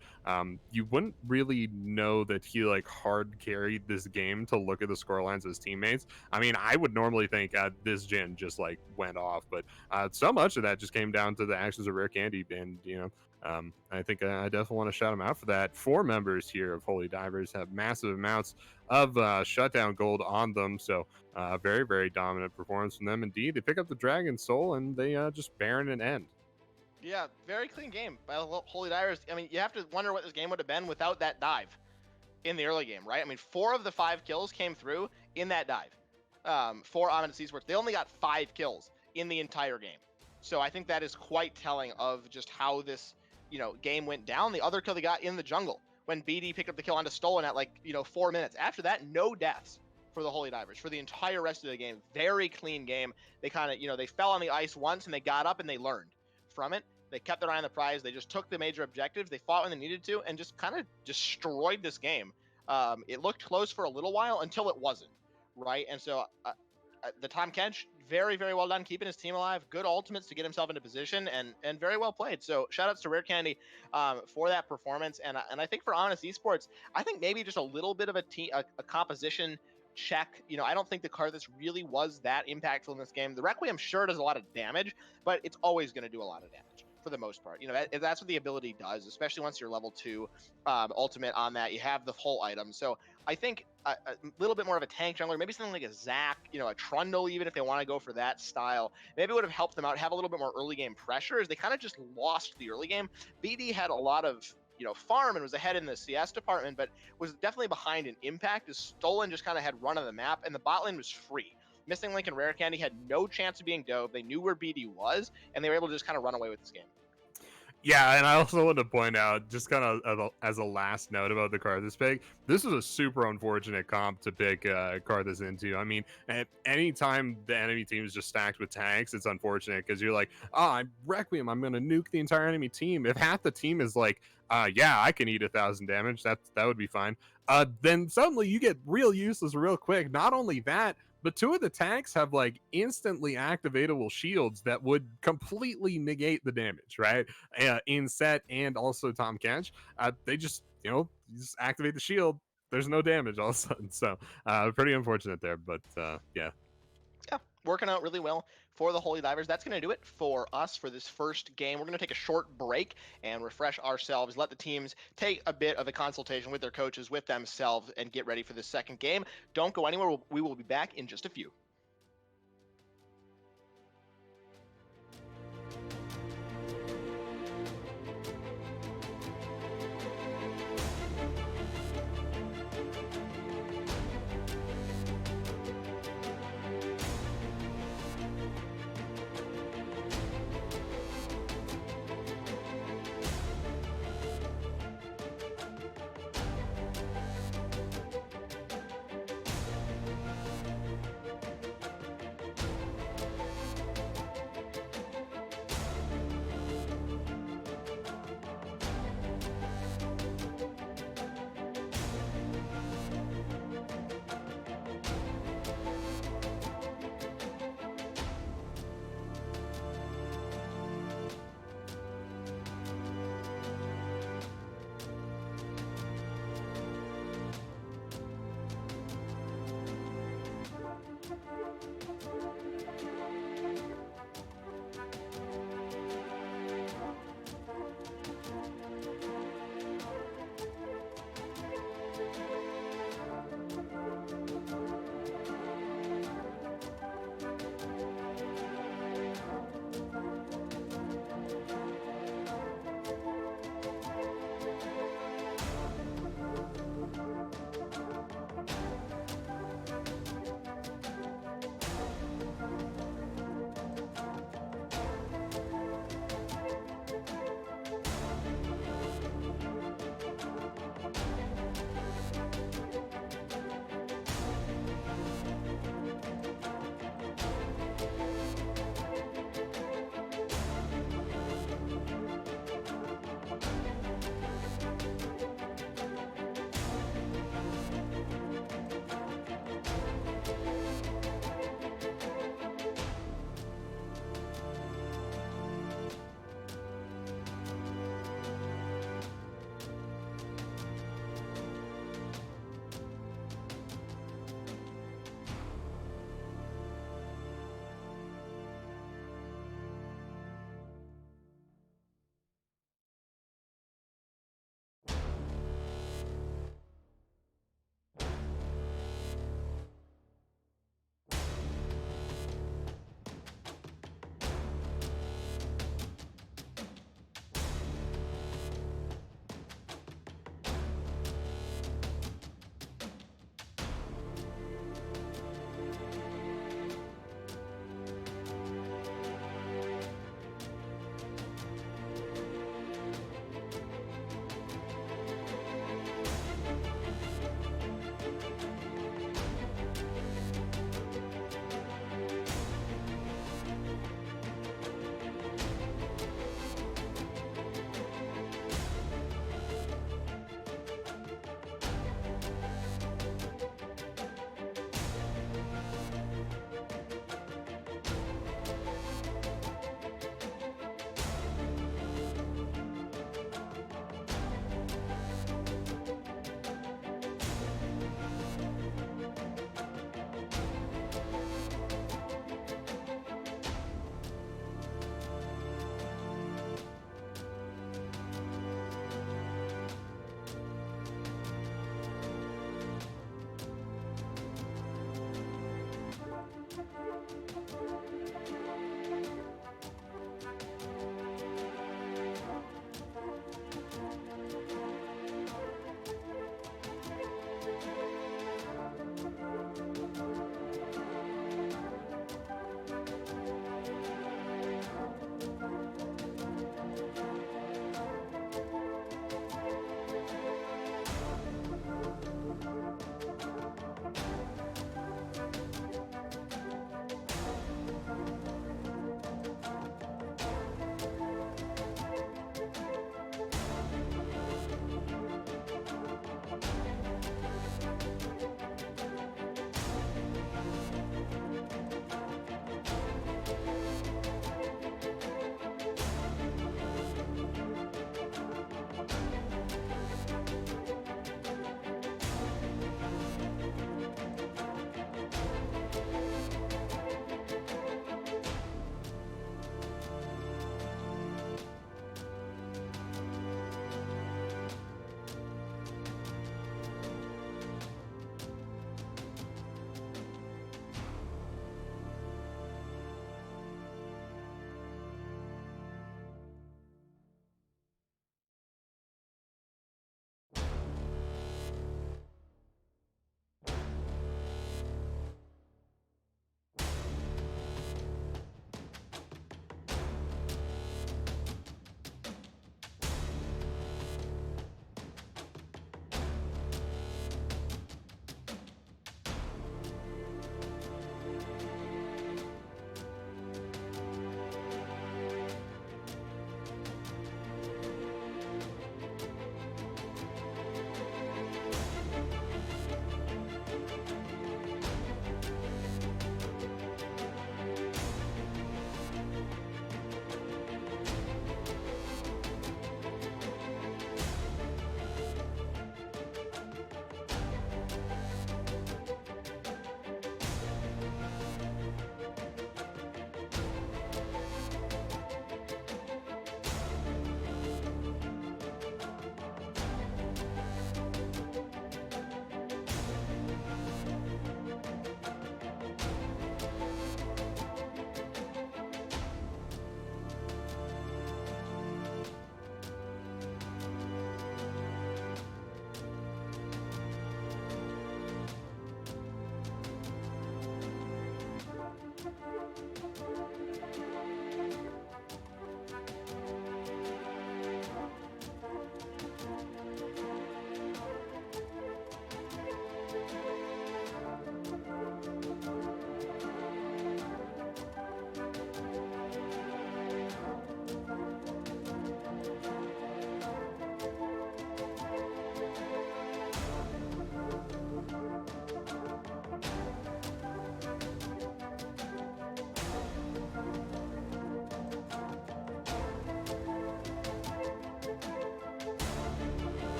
you wouldn't really know that he like hard carried this game to look at the scorelines of his teammates. I mean, I would normally think this Jhin just like went off, but so much of that just came down to the actions of Rare Candy, and I think I definitely want to shout him out for that. 4 members here of Holy Divers have massive amounts of shutdown gold on them, so very, very dominant performance from them indeed. They pick up the Dragon Soul and they just Baron and end. Yeah, very clean game by Holy Divers. I mean, you have to wonder what this game would have been without that dive in the early game, right? I mean, 4 of the 5 kills came through in that dive for Ominous Esports. They only got 5 kills in the entire game. So I think that is quite telling of just how this, game went down. The other kill they got in the jungle when BD picked up the kill onto Stolen at 4 minutes. After that, no deaths for the Holy Divers for the entire rest of the game. Very clean game. They kind of, they fell on the ice once and they got up and they learned from it. They kept their eye on the prize. They just took the major objectives. They fought when they needed to and just kind of destroyed this game. It looked close for a little while until it wasn't, right? And so the Tom Kench, very, very well done keeping his team alive. Good ultimates to get himself into position, and very well played. So shout outs to Rare Candy for that performance. And I think for Honest Esports, I think maybe just a little bit of a composition check. I don't think the Karthus really was that impactful in this game. The Requiem sure does a lot of damage, but it's always going to do a lot of damage for the most part. That's what the ability does, especially once you're level 2 ultimate on that. You have the whole item. So I think a little bit more of a tank jungler, maybe something like a Zac, a Trundle, even if they want to go for that style, maybe would have helped them out, have a little bit more early game pressure, as they kind of just lost the early game. BD had a lot of farm and was ahead in the CS department, but was definitely behind in impact, as Stolen just kind of had run of the map and the bot lane was free. Missing Link and Rare Candy had no chance of being dove. They knew where BD was, and they were able to just kind of run away with this game. Yeah, and I also want to point out, just kind of as a last note about the Karthus pick, this is a super unfortunate comp to pick Karthus into. I mean, at any time the enemy team is just stacked with tanks, it's unfortunate because you're like, oh, I'm Requiem, I'm going to nuke the entire enemy team. If half the team is like, yeah, I can eat 1,000 damage, that would be fine. Then suddenly you get real useless real quick. Not only that, but two of the tanks have like instantly activatable shields that would completely negate the damage, right? In set and also Tom Kench, they just, you just activate the shield. There's no damage all of a sudden. So pretty unfortunate there, but yeah. Yeah, working out really well for the Holy Divers. That's going to do it for us for this first game. We're going to take a short break and refresh ourselves, let the teams take a bit of a consultation with their coaches, with themselves, and get ready for the second game. Don't go anywhere. We will be back in just a few.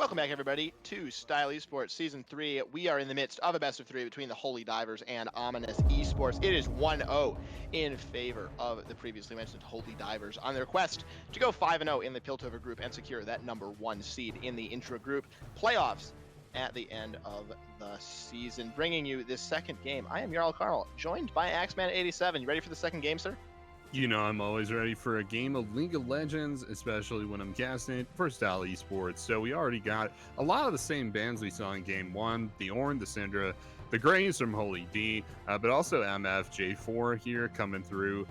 Welcome back, everybody, to Style Esports Season 3. We are in the midst of a best of 3 between the Holy Divers and Ominous Esports. It is 1-0 in favor of the previously mentioned Holy Divers on their quest to go 5-0 in the Piltover group and secure that number 1 seed in the intra-group playoffs at the end of the season. Bringing you this second game, I am Jarl Carl, joined by Axeman87. You ready for the second game, sir? You know, I'm always ready for a game of League of Legends, especially when I'm casting it for Style Esports. So we already got a lot of the same bands we saw in Game 1, the Ornn, the Syndra, the Grays from Holy D, but also MF, J4 here coming through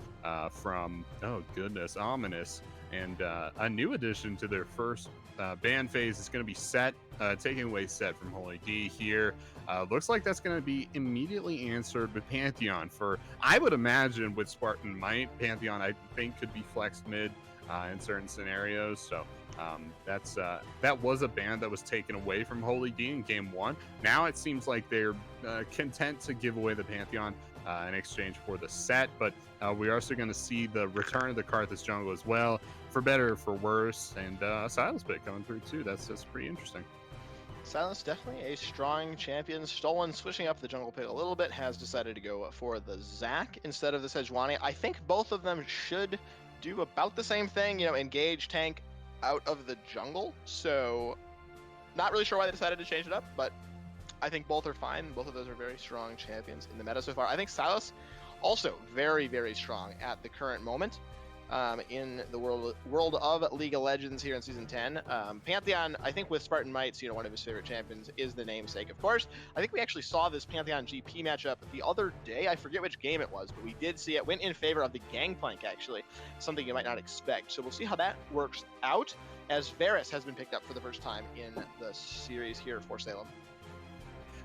from, oh goodness, Ominous. And a new addition to their first band phase is going to be Set, taking away Set from Holy D here. Looks like that's going to be immediately answered with Pantheon. For, I would imagine with Spartan Might, Pantheon I think could be flexed mid in certain scenarios. So that was a band that was taken away from Holy D in Game 1. Now it seems like they're content to give away the Pantheon in exchange for the Set, but we're also going to see the return of the Karthus jungle as well, for better or for worse, and Silence Pit coming through too. That's pretty interesting. Silence, definitely a strong champion. Stolen, switching up the jungle pick a little bit, has decided to go for the Zac instead of the Sejuani. I think both of them should do about the same thing, you know, engage tank out of the jungle. So not really sure why they decided to change it up, but I think both are fine. Both of those are very strong champions in the meta so far. I think Silas also very, very strong at the current moment in the world of League of Legends here in Season 10. Pantheon, I think with Spartan Mites, you know, one of his favorite champions is the namesake, of course. I think we actually saw this Pantheon GP matchup the other day. I forget which game it was, but we did see it. Went in favor of the Gangplank, actually. Something you might not expect. So we'll see how that works out, as Varus has been picked up for the first time in the series here for Salem.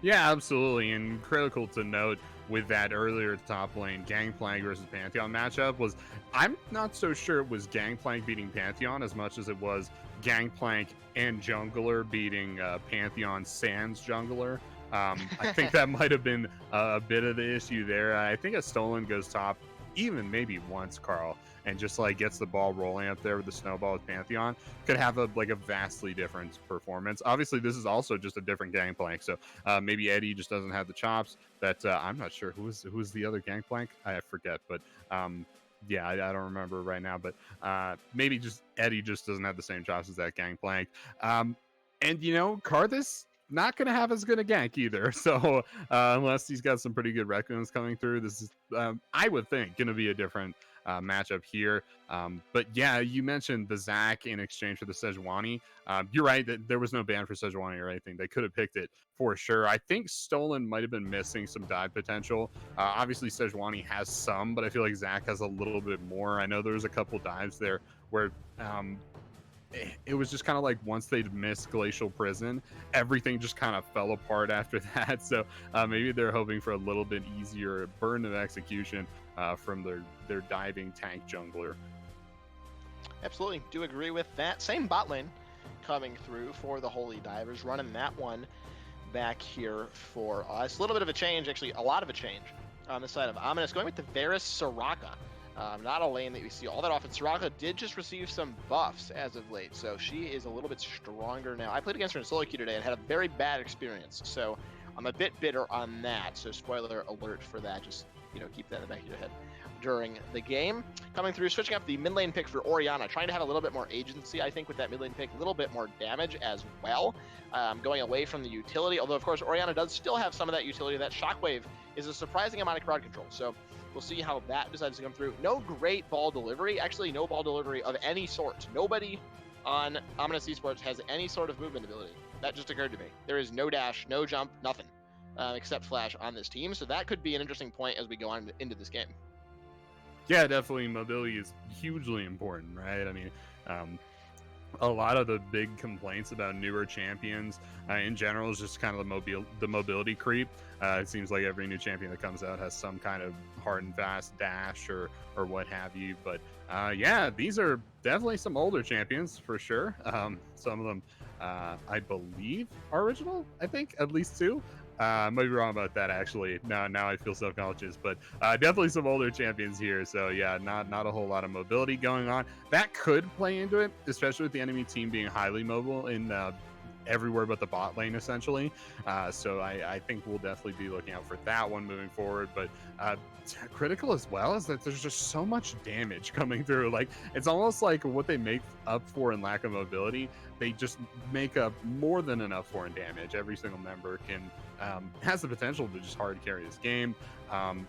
Yeah, absolutely. And critical to note with that earlier top lane Gangplank versus Pantheon matchup was, I'm not so sure it was Gangplank beating Pantheon as much as it was Gangplank and Jungler beating Pantheon sans Jungler. I think that might have been a bit of the issue there. I think a Stolen goes top even maybe once, Carl, and just like gets the ball rolling up there with the snowball with Pantheon, could have a vastly different performance. Obviously, this is also just a different Gangplank, so maybe Eddie just doesn't have the chops. That I'm not sure who's the other Gangplank. I forget, but yeah, I don't remember right now. But maybe just Eddie just doesn't have the same chops as that Gangplank. And you know, Karthus not going to have as good a gank either. So unless he's got some pretty good Requiems coming through, this is, I would think, going to be a different matchup here. But yeah, you mentioned the Zac in exchange for the Sejuani. You're right that there was no ban for Sejuani or anything. They could have picked it for sure. I think Stolen might have been missing some dive potential. Obviously, Sejuani has some, but I feel like Zac has a little bit more. I know there was a couple dives there where it was just kind of like once they'd missed Glacial Prison, everything just kind of fell apart after that. So maybe they're hoping for a little bit easier burn of execution from their diving tank jungler. Absolutely, do agree with that. Same bot lane coming through for the Holy Divers, running that one back here for us. A little bit of a change, actually a lot of a change on the side of Ominous, going with the Varus Soraka. Not a lane that we see all that often. Soraka did just receive some buffs as of late, so she is a little bit stronger now. I played against her in solo queue today and had a very bad experience, so I'm a bit bitter on that. So spoiler alert for that. Just, you know, keep that in the back of your head during the game. Coming through, switching up the mid lane pick for Orianna, trying to have a little bit more agency, I think, with that mid lane pick, a little bit more damage as well, going away from the utility, although of course Orianna does still have some of that utility. That Shockwave is a surprising amount of crowd control, so we'll see how that decides to come through. No great ball delivery, actually no ball delivery of any sort. Nobody on Ominous Esports has any sort of movement ability. That just occurred to me. There is no dash, no jump, nothing, except flash on this team, so that could be an interesting point as we go on into this game. Yeah, definitely. Mobility is hugely important, right? I mean, a lot of the big complaints about newer champions in general is just kind of the mobility creep. It seems like every new champion that comes out has some kind of hard and fast dash or what have you. But yeah, these are definitely some older champions for sure. Some of them, I believe, are original. I think at least two. I might be wrong about that, actually. Now I feel self-conscious, but definitely some older champions here. So yeah, not a whole lot of mobility going on. That could play into it, especially with the enemy team being highly mobile in everywhere but the bot lane, essentially. So I think we'll definitely be looking out for that one moving forward. But critical as well is that there's just so much damage coming through. Like, it's almost like what they make up for in lack of mobility, they just make up more than enough for in damage. Every single member has the potential to just hard carry this game. I'm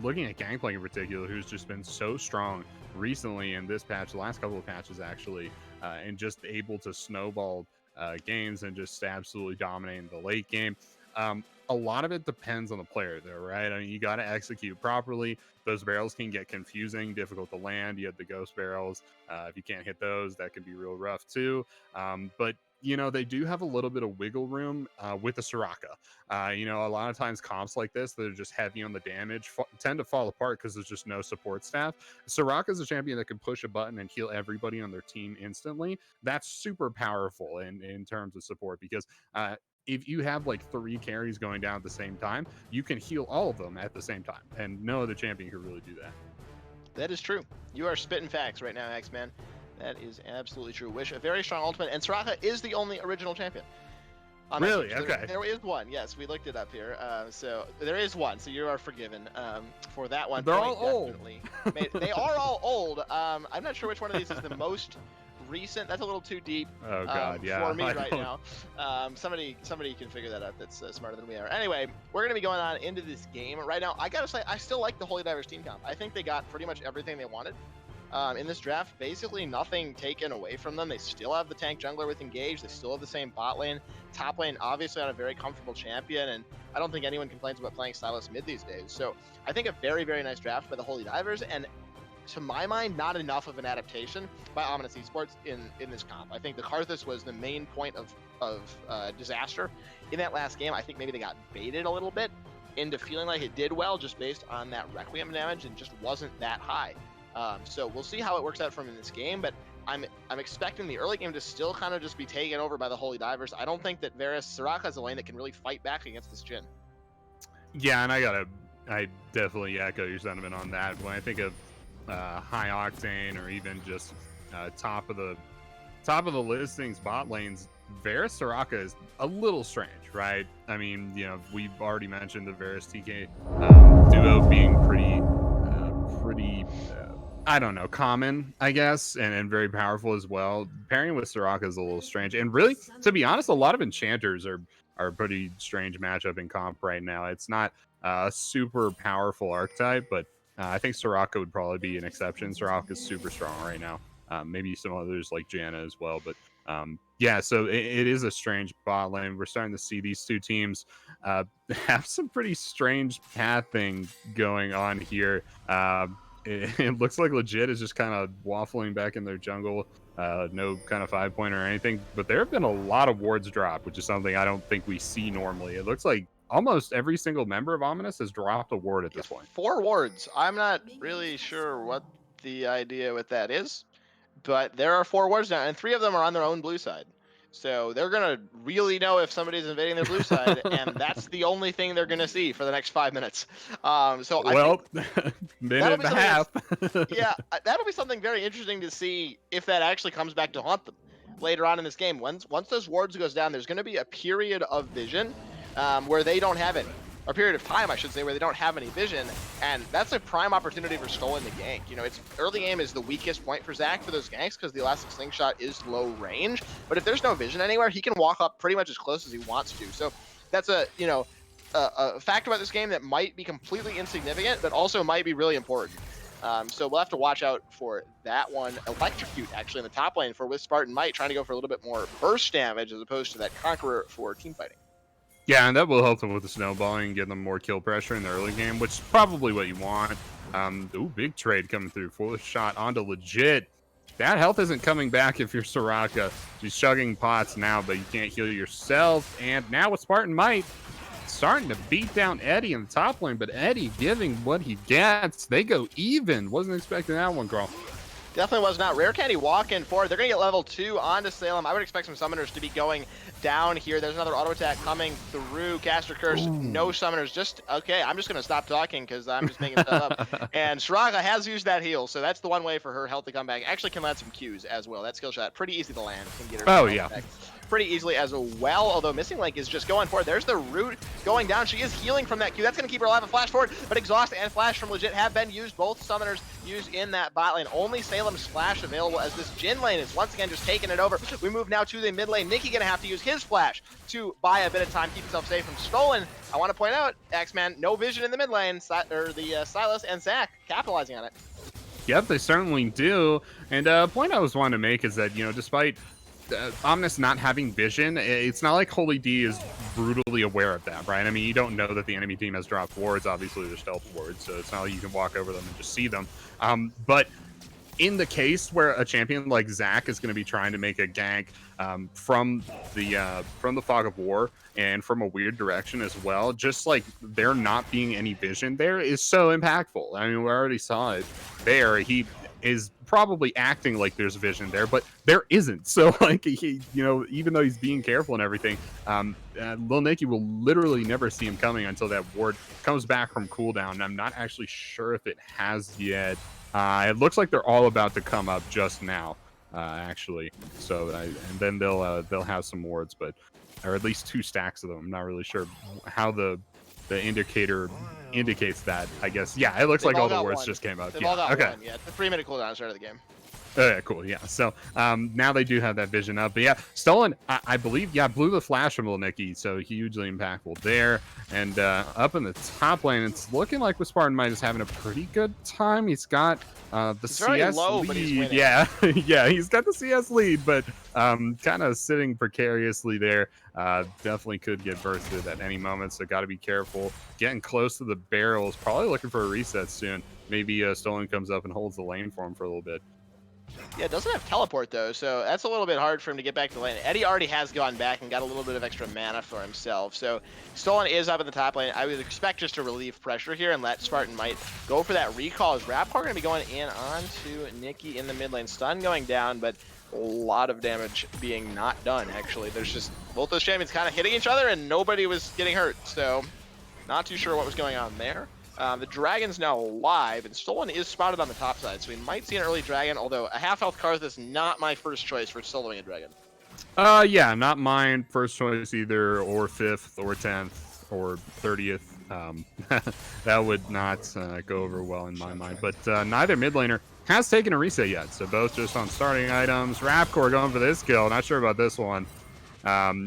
looking at Gangplank in particular, who's just been so strong recently in this patch, the last couple of patches actually, and just able to snowball games and just absolutely dominating the late game. A lot of it depends on the player, though, right? I mean, you got to execute properly. Those barrels can get confusing, difficult to land. You have the ghost barrels. If you can't hit those, that can be real rough too. But they do have a little bit of wiggle room with the Soraka. A lot of times comps like this that are just heavy on the damage tend to fall apart because there's just no support staff. Soraka is a champion that can push a button and heal everybody on their team instantly. That's super powerful in terms of support because if you have like 3 carries going down at the same time, you can heal all of them at the same time, and no other champion can really do that. That is true. You are spitting facts right now, X-Man. That is absolutely true. Wish a very strong ultimate, and Soraka is the only original champion. Really? Okay. There is one. Yes, we looked it up here. So there is one. So you are forgiven for that one. They're all old. They are all old. I'm not sure which one of these is the most recent. That's a little too deep for me right now. Somebody can figure that out. That's smarter than we are. Anyway, we're going to be going on into this game right now. I gotta say, I still like the Holy Divers team comp. I think they got pretty much everything they wanted in this draft. Basically nothing taken away from them. They still have the tank jungler with Engage. They still have the same bot lane. Top lane obviously on a very comfortable champion, and I don't think anyone complains about playing Sylas mid these days. So I think a very, very nice draft by the Holy Divers, and to my mind, not enough of an adaptation by Ominous Esports in this comp. I think the Karthus was the main point of disaster in that last game. I think maybe they got baited a little bit into feeling like it did well just based on that Requiem damage and just wasn't that high. So we'll see how it works out from in this game, but I'm expecting the early game to still kind of just be taken over by the Holy Divers. I don't think that Varus Soraka is a lane that can really fight back against this Jhin. Yeah, and I definitely echo your sentiment on that. When I think of high octane or even just top of the listings bot lanes, Varus Soraka is a little strange, right? I mean, we've already mentioned the Varus TK duo being pretty I don't know, common, I guess, and very powerful as well. Pairing with Soraka is a little strange, and really, to be honest, a lot of enchanters are a pretty strange matchup in comp right now. It's not a super powerful archetype, but I think Soraka would probably be an exception. Soraka is super strong right now. Maybe some others like Janna as well, but yeah, so it is a strange bot lane. We're starting to see these two teams have some pretty strange pathing going on here. It looks like Legit is just kind of waffling back in their jungle. No kind of 5-pointer or anything, but there have been a lot of wards dropped, which is something I don't think we see normally. It looks like almost every single member of Ominous has dropped a ward at this point. 4 wards. I'm not really sure what the idea with that is, but there are 4 wards now, and 3 of them are on their own blue side. So they're going to really know if somebody's invading their blue side, and that's the only thing they're going to see for the next 5 minutes. Minute and a half. Yeah, that'll be something very interesting to see if that actually comes back to haunt them later on in this game. Once those wards goes down, there's going to be a period of vision where they don't have any. Or period of time, I should say, where they don't have any vision, and that's a prime opportunity for Stolen to gank. It's early game is the weakest point for Zach for those ganks because the Elastic Slingshot is low range, but if there's no vision anywhere, he can walk up pretty much as close as he wants to. So that's a fact about this game that might be completely insignificant, but also might be really important. So we'll have to watch out for that one. Electrocute, actually, in the top lane with Spartan Might, trying to go for a little bit more burst damage as opposed to that Conqueror for team fighting. Yeah, and that will help them with the snowballing and get them more kill pressure in the early game, which is probably what you want. Big trade coming through. Full shot onto Legit. That health isn't coming back if you're Soraka. She's chugging pots now, but you can't heal yourself. And now with Spartan Might, starting to beat down Eddie in the top lane, but Eddie giving what he gets. They go even. Wasn't expecting that one, Carl. Definitely was not. Rare Candy walking forward. They're going to get level 2 onto Salem. I would expect some summoners to be going down here. There's another auto attack coming through. Caster Curse. Ooh. No summoners. Okay, I'm just going to stop talking because I'm just making stuff up. And Soraka has used that heal, so that's the one way for her health to come back. Actually can land some Qs as well. That skill shot, pretty easy to land. Can get her yeah. back. pretty easily as well, although Missing Link is just going for it. There's the root going down. She is healing from that Q. That's going to keep her alive. A flash forward, but Exhaust and Flash from Legit have been used. Both summoners used in that bot lane. Only Salem's Splash available as this Jhin lane is once again just taking it over. We move now to the mid lane. Nikki going to have to use his Flash to buy a bit of time, keep himself safe from Stolen. I want to point out, Axeman, no vision in the mid lane. Silas and Zach capitalizing on it. Yep, they certainly do. And a point I was wanting to make is that, you know, despite Omnis not having vision, it's not like Holy D is brutally aware of that, right? I mean, you don't know that the enemy team has dropped wards. Obviously, they're stealth wards, so it's not like you can walk over them and just see them. But in the case where a champion like Zac is going to be trying to make a gank from the Fog of War and from a weird direction as well, just like there not being any vision there is so impactful. I mean, we already saw it there. He is probably acting like there's vision there, but there isn't. So like he, you know, even though he's being careful and everything, Lil Nicky will literally never see him coming until that ward comes back from cooldown. I'm not actually sure if it has yet. It looks like they're all about to come up just now, actually. So and then they'll have some wards, but or at least 2 stacks of them. I'm not really sure how the indicator indicates that. I guess it looks like all the wards just came up. They've all got one. Yeah, it's a 3-minute cooldown at the start of the game. Yeah, cool. Yeah. So now they do have that vision up. But yeah, Stolen, I believe, blew the flash from Lil Nicky. So hugely impactful there. And up in the top lane, it's looking like Spartan Might is having a pretty good time. He's got the CS low, lead. But he's winning. Yeah, yeah, he's got the CS lead, but kind of sitting precariously there. Definitely could get bursted at any moment, so got to be careful. Getting close to the barrels, probably looking for a reset soon. Maybe Stolen comes up and holds the lane for him for a little bit. Yeah, it doesn't have teleport though, so that's a little bit hard for him to get back to the lane. Eddie already has gone back and got a little bit of extra mana for himself, so Stolen is up in the top lane. I would expect just to relieve pressure here and let Spartan Might go for that recall. As Rapcore going to be going in onto Nikki in the mid lane. Stun going down, but a lot of damage being not done, actually. There's just both those champions kind of hitting each other and nobody was getting hurt, so not too sure what was going on there. The Dragon's now alive, and Stolen is spotted on the top side, so we might see an early Dragon, although a half-health Karth is not my first choice for soloing a Dragon. Yeah, not mine first choice either, or 5th, or 10th, or 30th. That would not go over well in my mind, but neither mid laner has taken a reset yet, so both just on starting items. Rapcore going for this kill, not sure about this one.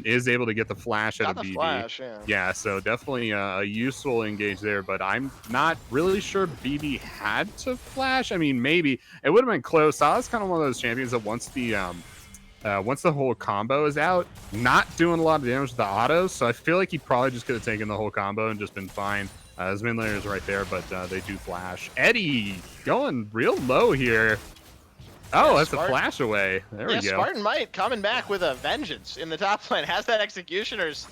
Is able to get the flash out of BB. Flash, yeah, so definitely a useful engage there, but I'm not really sure BB had to flash. I mean, maybe it would have been close. Salah's kind of one of those champions that once the whole combo is out, not doing a lot of damage to the autos, so I feel like he probably just could have taken the whole combo and just been fine. His mid laner is right there, but they do flash. Eddie going real low here. Oh, yeah, that's a flash away. There we go. Spartan Might coming back with a vengeance in the top lane. Has that Executioner's.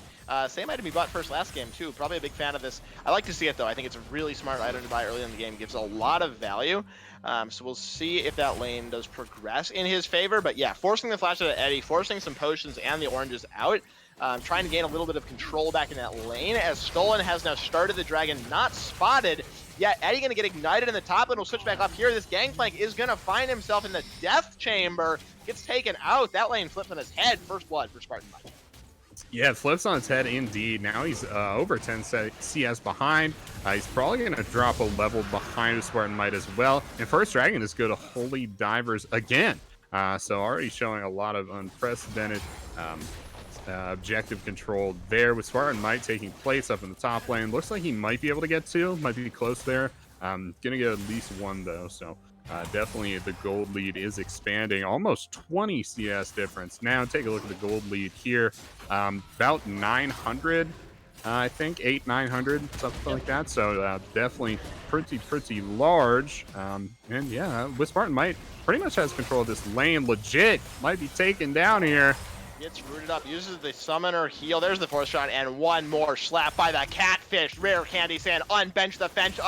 Same item he bought first last game, too. Probably a big fan of this. I like to see it, though. I think it's a really smart item to buy early in the game. Gives a lot of value. So we'll see if that lane does progress in his favor. But yeah, forcing the flash out of Eddie, forcing some potions and the oranges out. Trying to gain a little bit of control back in that lane, as Stolen has now started the Dragon, not spotted. Yeah, Eddie going to get ignited in the top lane. We'll switch back up here. This Gangplank is going to find himself in the Death Chamber. Gets taken out. That lane flips on his head. First blood for Spartan Might. Yeah, it flips on its head indeed. Now he's over 10 CS behind. He's probably going to drop a level behind Spartan Might as well. And first Dragon is go to Holy Divers again. So already showing a lot of unprecedented objective control there, with Spartan Might taking place up in the top lane. Looks like he might be able to get 2, might be close there. Gonna get at least 1 though, so definitely the gold lead is expanding. Almost 20 CS difference. Now take a look at the gold lead here. About 900, I think 800-900, something like that. So definitely pretty large. And yeah, with Spartan Might pretty much has control of this lane. Legit might be taken down here. Gets rooted up, uses the summoner heal. There's the 4th shot, and one more slap by the catfish. Rare Candy Sand, unbench the fence,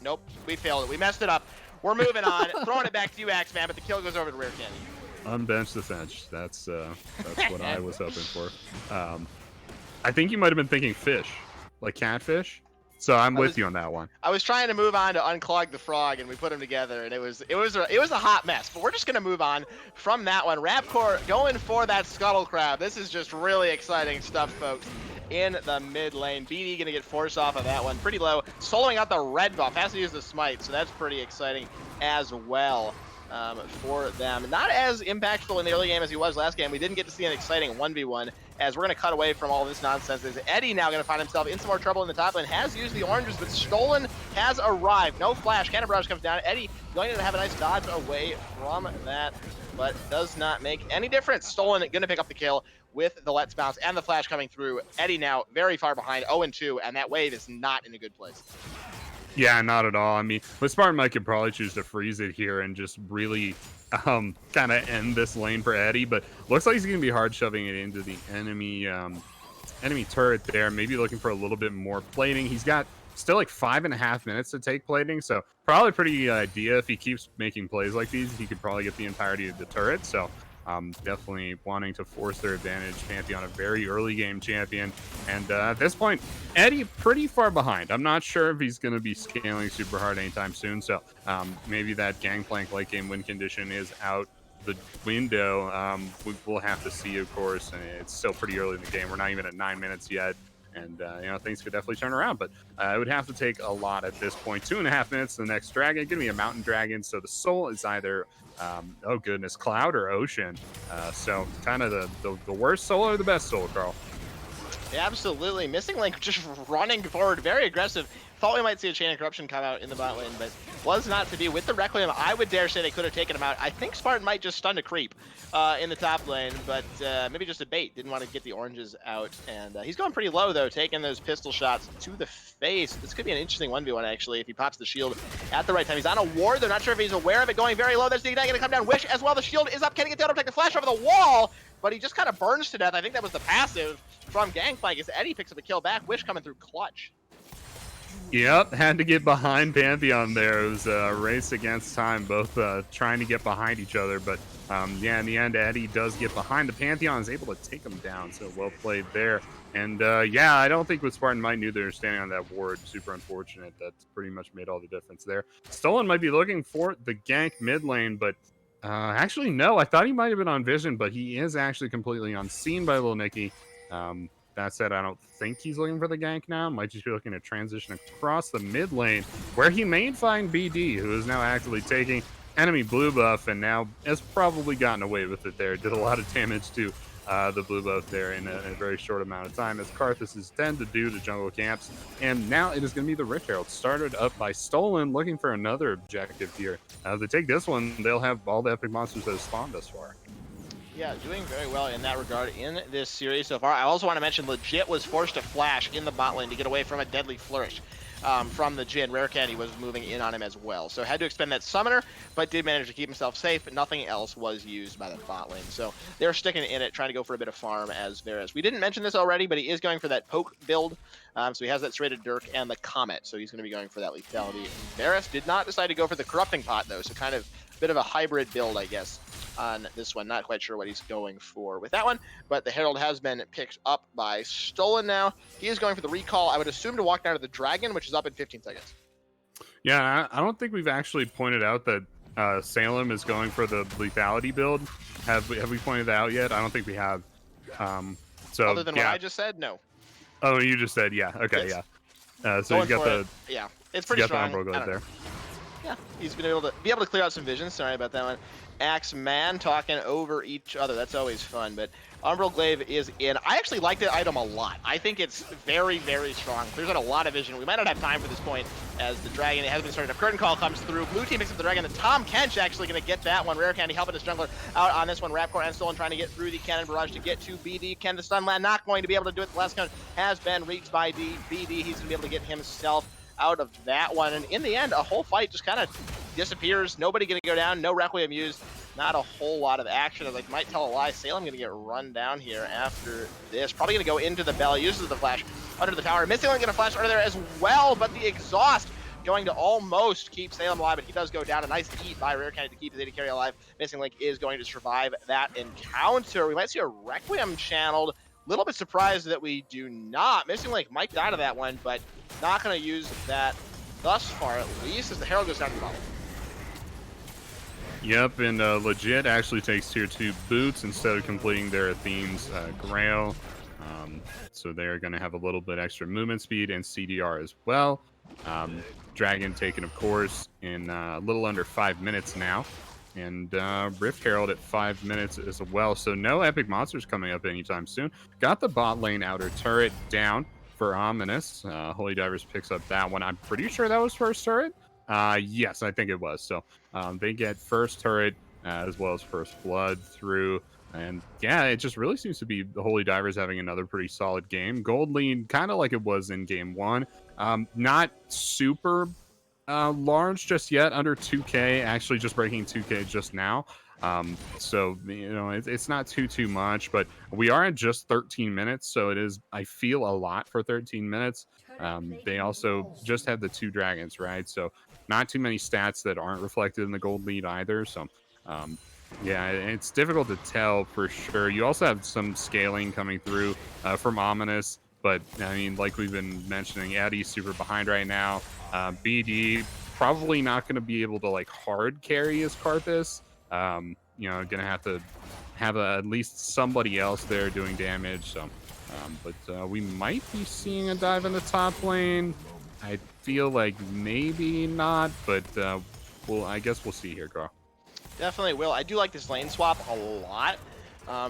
nope, we failed it. We messed it up. We're moving on. Throwing it back to you, Axeman, but the kill goes over to Rare Candy. Unbench the fence. That's what I was hoping for. I think you might have been thinking fish, like catfish. So I'm with you on that one. I was trying to move on to unclog the frog, and we put them together, and it was a hot mess. But we're just gonna move on from that one. Rapcore going for that scuttle crab. This is just really exciting stuff, folks. In the mid lane, BD gonna get forced off of that one, pretty low. Soloing out the red buff, has to use the smite, so that's pretty exciting as well. For them. Not as impactful in the early game as he was last game. We didn't get to see an exciting 1v1 as we're going to cut away from all this nonsense. There's Eddie now going to find himself in some more trouble in the top lane. Has used the oranges, but Stolen has arrived. No flash. Cannon Barrage comes down. Eddie going to have a nice dodge away from that, but does not make any difference. Stolen going to pick up the kill with the Let's Bounce and the flash coming through. Eddie now very far behind, 0-2, and that wave is not in a good place. Yeah, not at all. I mean, with Spartan Mike could probably choose to freeze it here and just really kind of end this lane for Eddie, but looks like he's going to be hard shoving it into the enemy turret there, maybe looking for a little bit more plating. He's got still like 5.5 minutes to take plating, so probably a pretty good idea. If he keeps making plays like these, he could probably get the entirety of the turret, so definitely wanting to force their advantage. Pantheon, a very early game champion, and at this point, Eddie pretty far behind. I'm not sure if he's going to be scaling super hard anytime soon, so maybe that Gangplank late game win condition is out the window. We'll have to see, of course, and it's still pretty early in the game. We're not even at 9 minutes yet, and things could definitely turn around, but it would have to take a lot at this point. 2.5 minutes to the next dragon, gonna be a mountain dragon, so the soul is either oh goodness, Cloud or Ocean. So kind of the worst soul or the best soul, Carl? Yeah, absolutely. Missing Link just running forward, very aggressive. Thought we might see a Chain of Corruption come out in the bot lane, but was not to be. With the Requiem, I would dare say they could have taken him out. I think Spartan might just stun a creep in the top lane, but maybe just a bait. Didn't want to get the oranges out, and he's going pretty low, though, taking those pistol shots to the face. This could be an interesting 1v1, actually, if he pops the shield at the right time. He's on a ward. They're not sure if he's aware of it, going very low. There's the Ignite going to come down. Wish as well. The shield is up. Can he get down to take the flash over the wall? But he just kind of burns to death. I think that was the passive from Gangplank as Eddie picks up a kill back. Wish coming through clutch. Yep, had to get behind Pantheon there. It was a race against time, both trying to get behind each other. But yeah, in the end, Eddie does get behind. The Pantheon is able to take him down, so well played there. And yeah, I don't think with Spartan Might knew they were standing on that ward. Super unfortunate. That's pretty much made all the difference there. Stolen might be looking for the gank mid lane, but actually, no. I thought he might have been on vision, but he is actually completely unseen by Lil Nicky. That said, I don't think he's looking for the gank now. Might just be looking to transition across the mid lane, where he may find BD, who is now actively taking enemy blue buff, and now has probably gotten away with it there. Did a lot of damage to the blue buff there in a very short amount of time, as Karthus tend to do to jungle camps. And now it is going to be the Rich Herald, started up by Stolen, looking for another objective here. If they take this one, they'll have all the epic monsters that have spawned thus far. Yeah, doing very well in that regard in this series so far. I also want to mention Legit was forced to flash in the bot lane to get away from a deadly flourish from the Jhin. Rare Candy was moving in on him as well. So had to expend that summoner, but did manage to keep himself safe. Nothing else was used by the bot lane. So they're sticking in it, trying to go for a bit of farm as Varus. We didn't mention this already, but he is going for that poke build. So he has that Serrated Dirk and the Comet. So he's going to be going for that lethality. Varus did not decide to go for the Corrupting Pot, though. So kind of a bit of a hybrid build, I guess, on this one. Not quite sure what he's going for with that one, but the Herald has been picked up by Stolen now. He is going for the recall, I would assume, to walk down to the Dragon, which is up in 15 seconds. Yeah, I don't think we've actually pointed out that Salem is going for the lethality build. Have we pointed that out yet? I don't think we have. So other than yeah. what I just said, no. Oh, you just said yeah. Okay, yes. Yeah. So he's got the yeah, it's pretty strong. Got the Umbral Glaive there. Yeah, he's been able to clear out some visions. Sorry about that one. Axeman talking over each other. That's always fun, but Umbral Glaive is in. I actually like the item a lot. I think it's very, very strong. Clears out a lot of vision. We might not have time for this point as the Dragon has been started up. Curtain Call comes through. Blue team picks up the Dragon. The Tom Kench actually going to get that one. Rare Candy helping his jungler out on this one. Rapcore and Stolen trying to get through the Cannon Barrage to get to BD. Can the stun land? Not going to be able to do it. The last count has been reached by BD. He's going to be able to get himself out of that one. And in the end, a whole fight just kind of disappears. Nobody going to go down. No Requiem used. Not a whole lot of action. As I might tell a lie, Salem going to get run down here after this. Probably going to go into the Bell. Uses the flash under the tower. Missing Link going to flash under there as well, but the exhaust going to almost keep Salem alive, but he does go down. A nice eat by Rare Candy to keep his AD carry alive. Missing Link is going to survive that encounter. We might see a Requiem channeled Little bit surprised that we do not. Missing Link might die to that one, but not going to use that thus far, at least, as the Herald goes down to the bottom. Yep, and Legit actually takes tier 2 boots instead of completing their Athene's Grail. So they're going to have a little bit extra movement speed and CDR as well. Dragon taken, of course, in a little under 5 minutes now. And Rift Herald at 5 minutes as well. So no epic monsters coming up anytime soon. Got the bot lane outer turret down for Ominous. Holy Divers picks up that one. I'm pretty sure that was first turret. Yes, I think it was. So they get first turret as well as first blood through. And yeah, it just really seems to be the Holy Divers having another pretty solid game. Gold lead, kind of like it was in game 1. Not super large just yet, under 2K, actually just breaking 2K just now. So, you know, it's not too much, but we are at just 13 minutes. So it is, I feel, a lot for 13 minutes. They also just have the 2 dragons, right? So not too many stats that aren't reflected in the gold lead either. So, yeah, it's difficult to tell for sure. You also have some scaling coming through from Ominous, but I mean, like we've been mentioning, Eddie's super behind right now. BD probably not going to be able to like hard carry his Karthus. You know, gonna have to have at least somebody else there doing damage. So, but we might be seeing a dive in the top lane. I feel like maybe not, but well, I guess we'll see here, Carl. Definitely will. I do like this lane swap a lot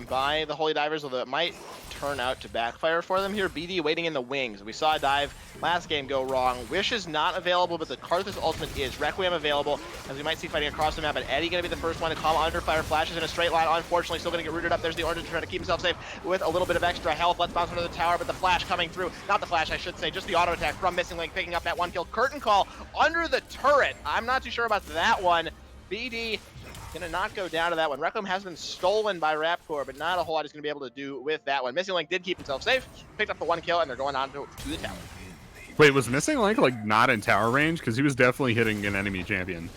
by the Holy Divers, although it might turn out to backfire for them here. BD waiting in the wings. We saw a dive last game go wrong. Wish is not available, but the Karthus ultimate is. Requiem available, as we might see fighting across the map, but Eddie going to be the first one to come under fire. Flashes in a straight line, unfortunately still going to get rooted up. There's the orange trying to keep himself safe with a little bit of extra health. Let's bounce under the tower, but the flash coming through. Not the flash, I should say, just the auto attack from Missing Link, picking up that one kill. Curtain call under the turret. I'm not too sure about that one. BD gonna not go down to that one. Requiem has been stolen by Rapcore, but not a whole lot he's gonna be able to do with that one. Missing Link did keep himself safe, picked up the one kill, and they're going on to the tower. Wait, was Missing Link like not in tower range? Because he was definitely hitting an enemy champion.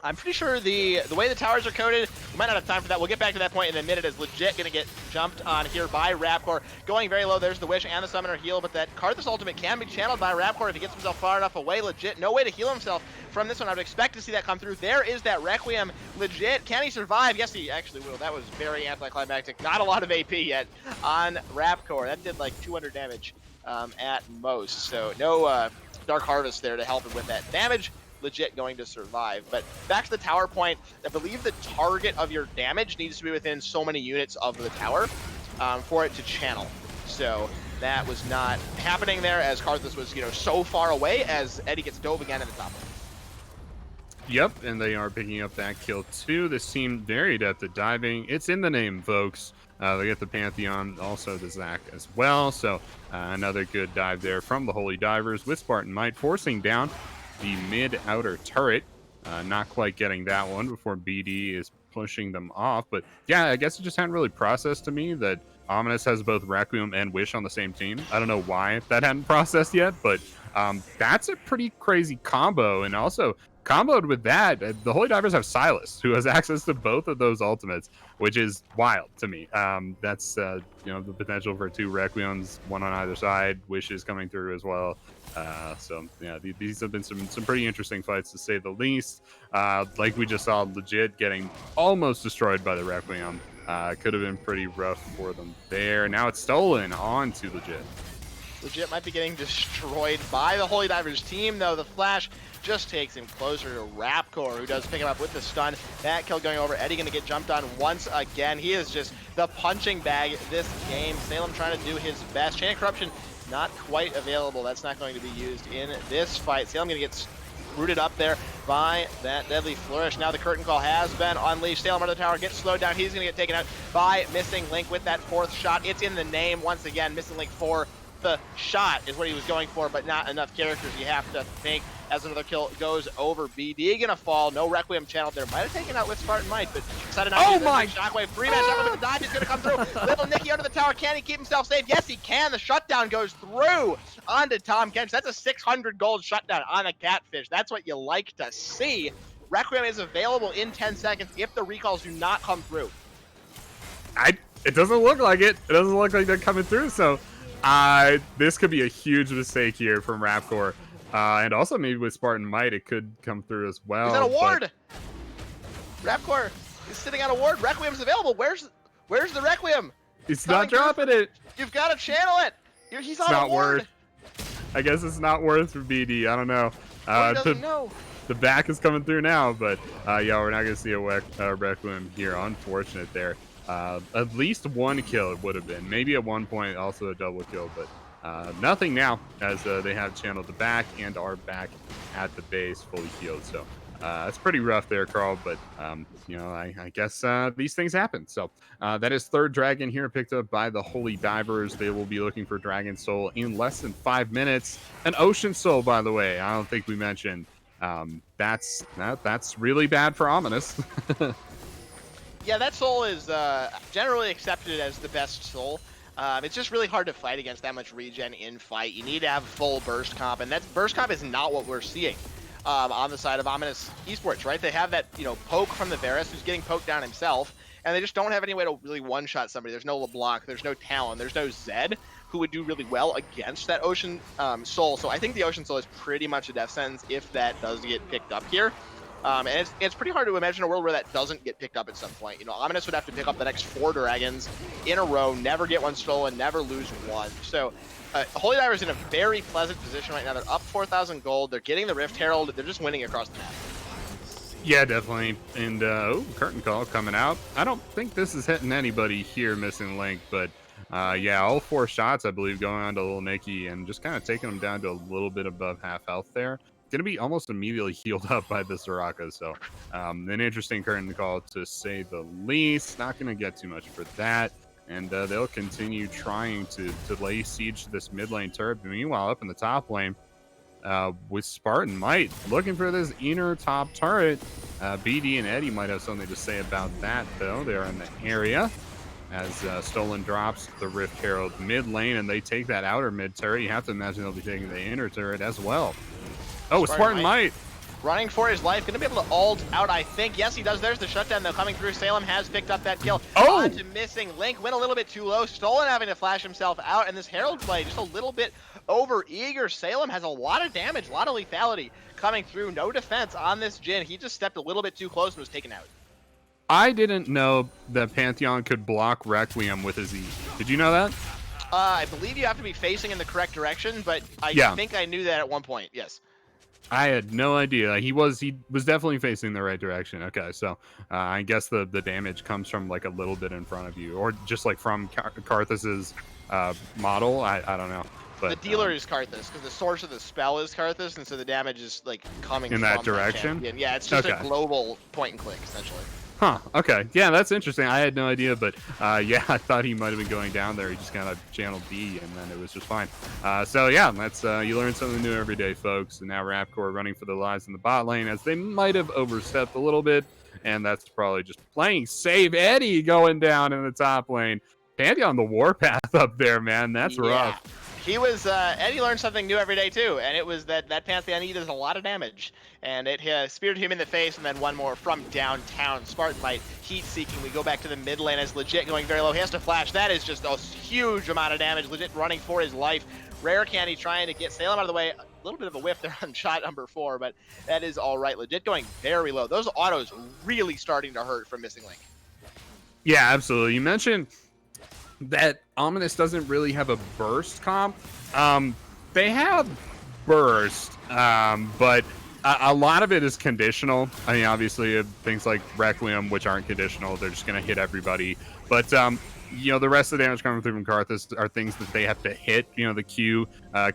I'm pretty sure the way the towers are coded, we might not have time for that. We'll get back to that point in a minute. Is Legit going to get jumped on here by Rapcore. Going very low, there's the Wish and the Summoner heal, but that Karthus ultimate can be channeled by Rapcore if he gets himself far enough away. Legit, no way to heal himself from this one. I would expect to see that come through. There is that Requiem. Legit, can he survive? Yes, he actually will. That was very anticlimactic. Not a lot of AP yet on Rapcore. That did like 200 damage at most. So no Dark Harvest there to help him with that damage. Legit going to survive. But back to the tower point, I believe the target of your damage needs to be within so many units of the tower for it to channel. So that was not happening there, as Karthus was, you know, so far away, as Eddie gets dove again in the top lane. Yep, and they are picking up that kill too. This team very adept at diving. It's in the name, folks. They get the Pantheon, also the Zac as well. So another good dive there from the Holy Divers with Spartan Might, forcing down the mid-outer turret. Not quite getting that one before BD is pushing them off. But yeah, I guess it just hadn't really processed to me that Ominous has both Requiem and Wish on the same team. I don't know why that hadn't processed yet, but that's a pretty crazy combo. And also, comboed with that, the Holy Divers have Silas, who has access to both of those ultimates, which is wild to me. That's you know, the potential for 2 Requiems, one on either side. Wishes coming through as well. So yeah, these have been some pretty interesting fights, to say the least. Like we just saw, Legit getting almost destroyed by the Requiem. Could have been pretty rough for them there. Now it's stolen on to Legit. Legit might be getting destroyed by the Holy Divers team, though. The flash just takes him closer to Rapcore, who does pick him up with the stun. That kill going over. Eddie going to get jumped on once again. He is just the punching bag this game. Salem trying to do his best. Chain of Corruption not quite available. That's not going to be used in this fight. Salem going to get rooted up there by that Deadly Flourish. Now the curtain call has been unleashed. Salem under the tower gets slowed down. He's going to get taken out by Missing Link with that 4th shot. It's in the name once again. Missing Link 4. The shot is what he was going for, but not enough characters, you have to think, as another kill goes over. BD gonna fall. No Requiem channeled there. Might have taken out with Spartan Might, but decided not to. Oh my! Shockwave, 3-man Shockwave with the dive is gonna come through. Little Nicky under the tower. Can he keep himself safe? Yes, he can. The shutdown goes through onto Tom Kench. That's a 600 gold shutdown on a Catfish. That's what you like to see. Requiem is available in 10 seconds if the recalls do not come through. It doesn't look like it. It doesn't look like they're coming through. So this could be a huge mistake here from Rapcore. And also maybe with Spartan Might, it could come through as He's on a well. ward. Rapcore is sitting on a ward. Requiem's available. Where's the Requiem? He's not dropping it. You've got to channel it. He's on a ward. I guess it's not worth for BD. I don't know. He doesn't know. The back is coming through now, but yeah, we're not going to see a Requiem here. Unfortunate there. At least one kill it would have been. Maybe at one point also a double kill, but nothing now as they have channeled the back and are back at the base fully healed. So it's pretty rough there, Carl, but you know, I guess these things happen. So that is third dragon here picked up by the Holy Divers. They will be looking for Dragon Soul in less than 5 minutes. An Ocean Soul, by the way. I don't think we mentioned. That's really bad for Ominous. Yeah, that soul is generally accepted as the best soul. It's just really hard to fight against that much regen in fight. You need to have full burst comp, and that burst comp is not what we're seeing on the side of Ominous Esports, right? They have that, you know, poke from the Varus who's getting poked down himself, and they just don't have any way to really one-shot somebody. There's no LeBlanc, there's no Talon, there's no Zed who would do really well against that Ocean Soul. So I think the Ocean Soul is pretty much a death sentence if that does get picked up here. And it's pretty hard to imagine a world where that doesn't get picked up at some point. You know, Ominous would have to pick up the next 4 dragons in a row, never get one stolen, never lose one. So Holy Diver's in a very pleasant position right now. They're up 4,000 gold. They're getting the Rift Herald. They're just winning across the map. Yeah, definitely. And curtain call coming out. I don't think this is hitting anybody here, missing Link, but yeah, all 4 shots, I believe, going on to Little Nicky and just kind of taking them down to a little bit above half health there. Going to be almost immediately healed up by the Soraka. So an interesting curtain call to say the least. Not going to get too much for that. And they'll continue trying to lay siege to this mid lane turret. Meanwhile, up in the top lane, with Spartan Might looking for this inner top turret. BD and Eddie might have something to say about that, though. They are in the area as Stolen drops the Rift Herald mid lane, and they take that outer mid turret. You have to imagine they'll be taking the inner turret as well. Oh, Spartan Might running for his life. Going to be able to ult out, I think. Yes, he does. There's the shutdown, though, coming through. Salem has picked up that kill. Oh! On to missing Link. Went a little bit too low. Stolen having to flash himself out. And this Herald play just a little bit over eager. Salem has a lot of damage, a lot of lethality coming through. No defense on this Jhin. He just stepped a little bit too close and was taken out. I didn't know that Pantheon could block Requiem with his E. Did you know that? I believe you have to be facing in the correct direction, but I think I knew that at one point. Yes. I had no idea. He was definitely facing the right direction. Okay, so I guess the damage comes from like a little bit in front of you, or just like from Karthus's model. I don't know. But the dealer is Karthus because the source of the spell is Karthus, and so the damage is like coming in from that direction. Yeah, it's just a global point and click essentially. Huh, okay. Yeah, that's interesting. I had no idea, but yeah, I thought he might have been going down there. He just kind of channeled D, and then it was just fine. So yeah, that's you learn something new every day, folks. And now Rapcore running for their lives in the bot lane, as they might have overstepped a little bit, and that's probably just playing safe. Eddie going down in the top lane. Pantheon on the warpath up there, man. That's rough. He was, Eddie learned something new every day too, and it was that Pantheon E does a lot of damage, and it speared him in the face, and then one more from downtown. Spartan Might heat seeking. We go back to the mid lane as Legit going very low. He has to flash. That is just a huge amount of damage. Legit running for his life. Rare Candy trying to get Salem out of the way. A little bit of a whiff there on shot number 4, but that is all right. Legit going very low. Those autos really starting to hurt from missing Link. Yeah, absolutely. You mentioned that Ominous doesn't really have a burst comp. They have burst, but a lot of it is conditional. I mean, obviously, things like Requiem, which aren't conditional, they're just going to hit everybody. But, you know, the rest of the damage coming through from Karthus are things that they have to hit. You know, the Q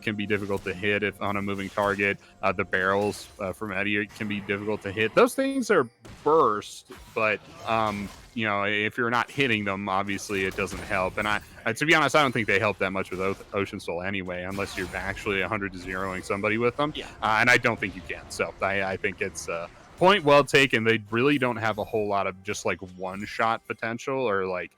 can be difficult to hit if on a moving target. The barrels from Eddie can be difficult to hit. Those things are burst, but you know, if you're not hitting them, obviously it doesn't help. And I to be honest, I don't think they help that much with Ocean Soul anyway, unless you're actually 100-0ing somebody with them. Yeah. And I don't think you can. So I think it's point well taken. They really don't have a whole lot of just like one-shot potential or like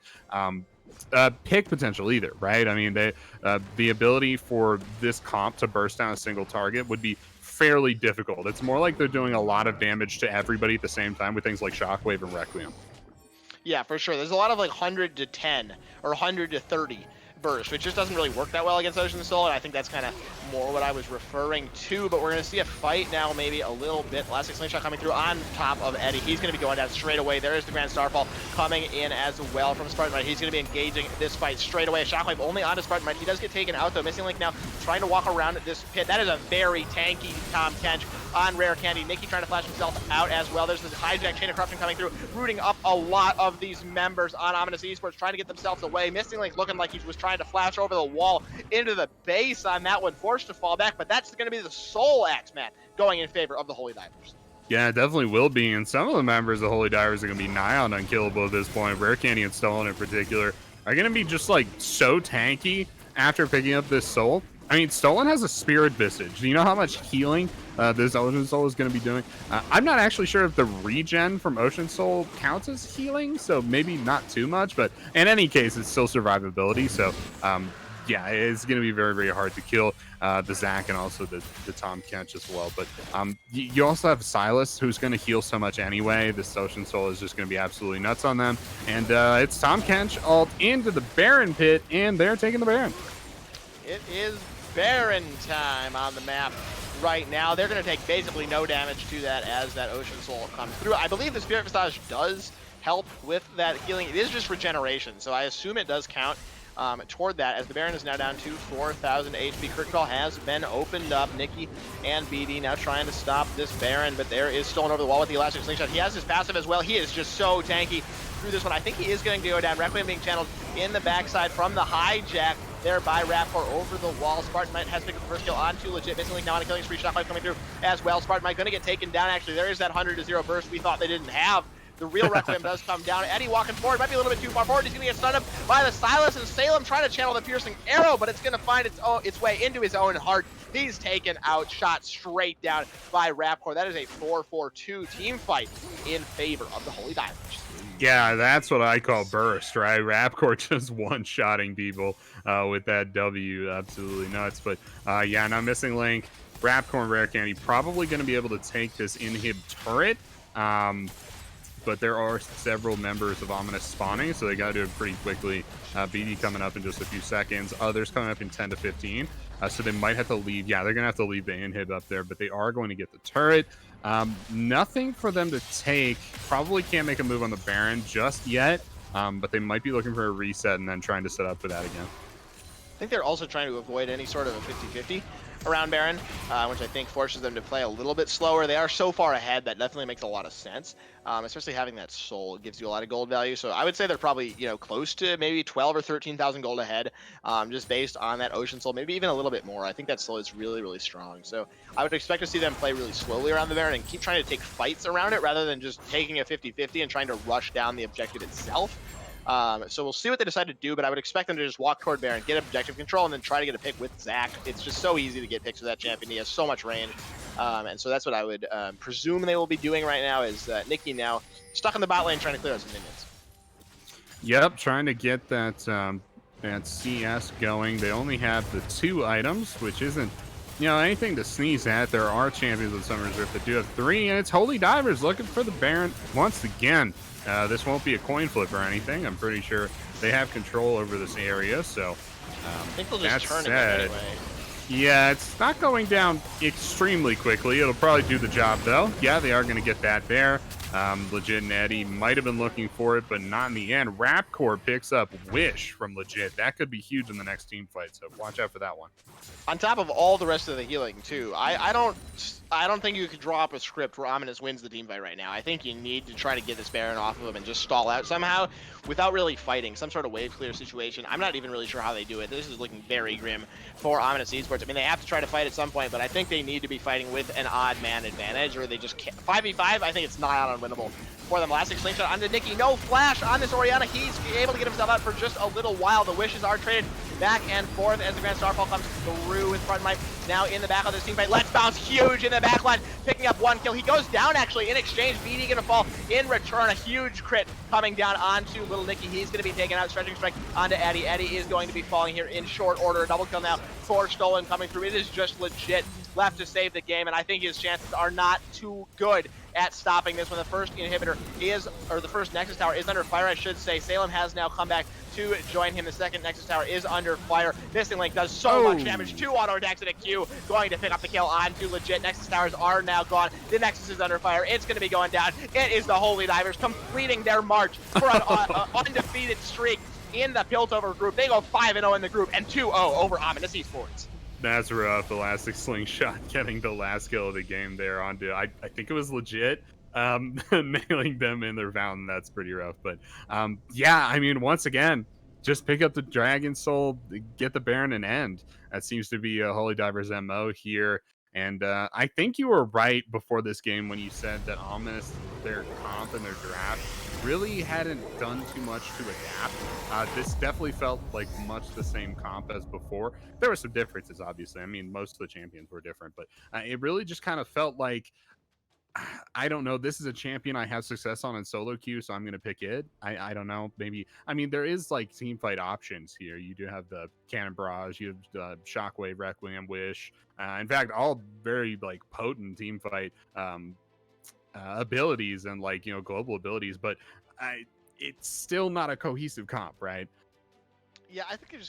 pick potential either, right? I mean, the ability for this comp to burst down a single target would be fairly difficult. It's more like they're doing a lot of damage to everybody at the same time with things like Shockwave and Requiem. Yeah, for sure. There's a lot of like 100 to 10 or 100 to 30 burst, which just doesn't really work that well against Ocean Soul, and I think that's kind of more what I was referring to. But we're going to see a fight now, maybe a little bit. Elastic Slingshot coming through on top of Eddie. He's going to be going down straight away. There is the Grand Starfall coming in as well from Spartan Might. He's going to be engaging this fight straight away. Shockwave only onto Spartan Might. He does get taken out, though. Missing Link now trying to walk around this pit. That is a very tanky Tom Kench on Rare Candy. Nikki trying to flash himself out as well. There's this hijack Chain of Corruption coming through, rooting up a lot of these members on Ominous Esports, trying to get themselves away. Missing Link looking like he was trying to flash over the wall into the base on that one, forced to fall back, but that's going to be the Soul Axe, man, going in favor of the Holy Divers. Yeah, it definitely will be, and some of the members of Holy Divers are going to be nigh on unkillable at this point. Rare Candy and Stolen in particular are going to be just like so tanky after picking up this soul. I mean, Stolen has a Spirit Visage. Do you know how much healing this Ocean Soul is going to be doing? I'm not actually sure if the regen from Ocean Soul counts as healing, so maybe not too much, but in any case, it's still survivability, so yeah, it's going to be very, very hard to kill the Zac and also the Tom Kench as well. But you also have Silas, who's going to heal so much anyway. This Ocean Soul is just going to be absolutely nuts on them. And it's Tom Kench ult into the Baron pit, and they're taking the Baron. It is Baron time on the map right now. They're going to take basically no damage to that as that Ocean Soul comes through. I believe the Spirit Visage does help with that healing. It is just regeneration, so I assume it does count toward that, as the Baron is now down to 4,000 HP. Crit Call has been opened up. Nikki and BD now trying to stop this Baron, but there is Stolen over the wall with the Elastic Slingshot. He has his passive as well. He is just so tanky through this one. I think he is going to go down. Requiem being channeled in the backside from the hijack there by Rapcore over the wall. Spartan Might has picked up the first kill onto Legit. Missing Link now on a killing spree. Shockwave coming through as well. Spartan Might going to get taken down, actually. There is that 100 to 0 burst we thought they didn't have. The real Requiem does come down. Eddie walking forward, might be a little bit too far forward. He's going to get stunned up by the Silas, and Salem trying to channel the piercing arrow, but it's going to find its way into his own heart. He's taken out, shot straight down by Rapcore. That is a 4-4-2 team fight in favor of the Holy Divers. Yeah, that's what I call burst, right? Rapcore just one-shotting people with that W. Absolutely nuts. But yeah, now Missing Link, Rapcore and Rare Candy probably going to be able to take this inhib turret. But there are several members of Ominous spawning, so they got to do it pretty quickly. BD coming up in just a few seconds. Others coming up in 10 to 15. So they might have to leave. Yeah, they're going to have to leave the inhib up there, but they are going to get the turret. Nothing for them to take. Probably can't make a move on the Baron just yet, but they might be looking for a reset and then trying to set up for that again. I think they're also trying to avoid any sort of a 50-50 around Baron, which I think forces them to play a little bit slower. They are so far ahead that definitely makes a lot of sense, especially having that soul gives you a lot of gold value. So I would say they're probably, close to maybe 12 or 13,000 gold ahead, just based on that Ocean Soul, maybe even a little bit more. I think that soul is really, really strong. So I would expect to see them play really slowly around the Baron and keep trying to take fights around it rather than just taking a 50-50 and trying to rush down the objective itself. So we'll see what they decide to do, but I would expect them to just walk toward Baron, get objective control, and then try to get a pick with Zac. It's just so easy to get picks with that champion. He has so much range. And so that's what I would presume they will be doing right now is Nikki now stuck in the bot lane trying to clear out some minions. Yep, trying to get that CS going. They only have the 2 items, which isn't anything to sneeze at. There are champions with Summer's Rift that do have 3, and it's Holy Divers looking for the Baron once again. This won't be a coin flip or anything. I'm pretty sure they have control over this area, so I think they'll just turn it anyway. Yeah, it's not going down extremely quickly. It'll probably do the job, though. Yeah, they are going to get that there. Legit and Eddie might have been looking for it, but not in the end. Rapcore picks up Wish from Legit. That could be huge in the next team fight, so watch out for that one. On top of all the rest of the healing, too, I don't think you could draw up a script where Ominous wins the team fight right now. I think you need to try to get this Baron off of him and just stall out somehow without really fighting. Some sort of wave clear situation. I'm not even really sure how they do it. This is looking very grim for Ominous Esports. I mean, they have to try to fight at some point, but I think they need to be fighting with an odd man advantage, or they just can't. 5v5, I think it's not unwinnable for them. Elastic Slingshot onto Nikki. No flash on this Orianna. He's able to get himself out for just a little while. The wishes are traded back and forth as the Grand Starfall comes through with Front Might now in the back of this team fight. Let's Bounce huge in the backline, picking up 1 kill. He goes down actually in exchange. BD gonna fall in return. A huge crit coming down onto Little Nicky. He's gonna be taken out. Stretching strike onto Eddie. Eddie is going to be falling here in short order. A double kill now for Stolen coming through. It is just legit left to save the game, and I think his chances are not too good at stopping this when the first inhibitor is, or the first Nexus Tower is under fire, I should say. Salem has now come back to join him. The second Nexus Tower is under fire. Missing Link does so much damage. 2 auto attacks and a Q, going to pick up the kill onto Legit. Nexus Towers are now gone. The Nexus is under fire. It's going to be going down. It is the Holy Divers completing their march for an undefeated streak in the Piltover group. They go 5-0 in the group and 2-0 over Ominous Esports. That's rough. Elastic Slingshot getting the last kill of the game there onto, I think it was Legit. Nailing them in their fountain. That's pretty rough. But yeah, I mean, once again, just pick up the Dragon Soul, get the Baron, and end. That seems to be a Holy Divers MO here. And I think you were right before this game when you said that Ominous, their comp and their draft, really hadn't done too much to adapt. This definitely felt like much the same comp as before. There were some differences, obviously. I mean, most of the champions were different, but it really just kind of felt like, I don't know. This is a champion I have success on in solo queue, so I'm going to pick it. I don't know. Maybe. I mean, there is like team fight options here. You do have the Cannon Barrage, you have the Shockwave, Requiem, Wish. In fact, all very like potent team fight abilities and like, you know, global abilities. But it's still not a cohesive comp, right? Yeah, I think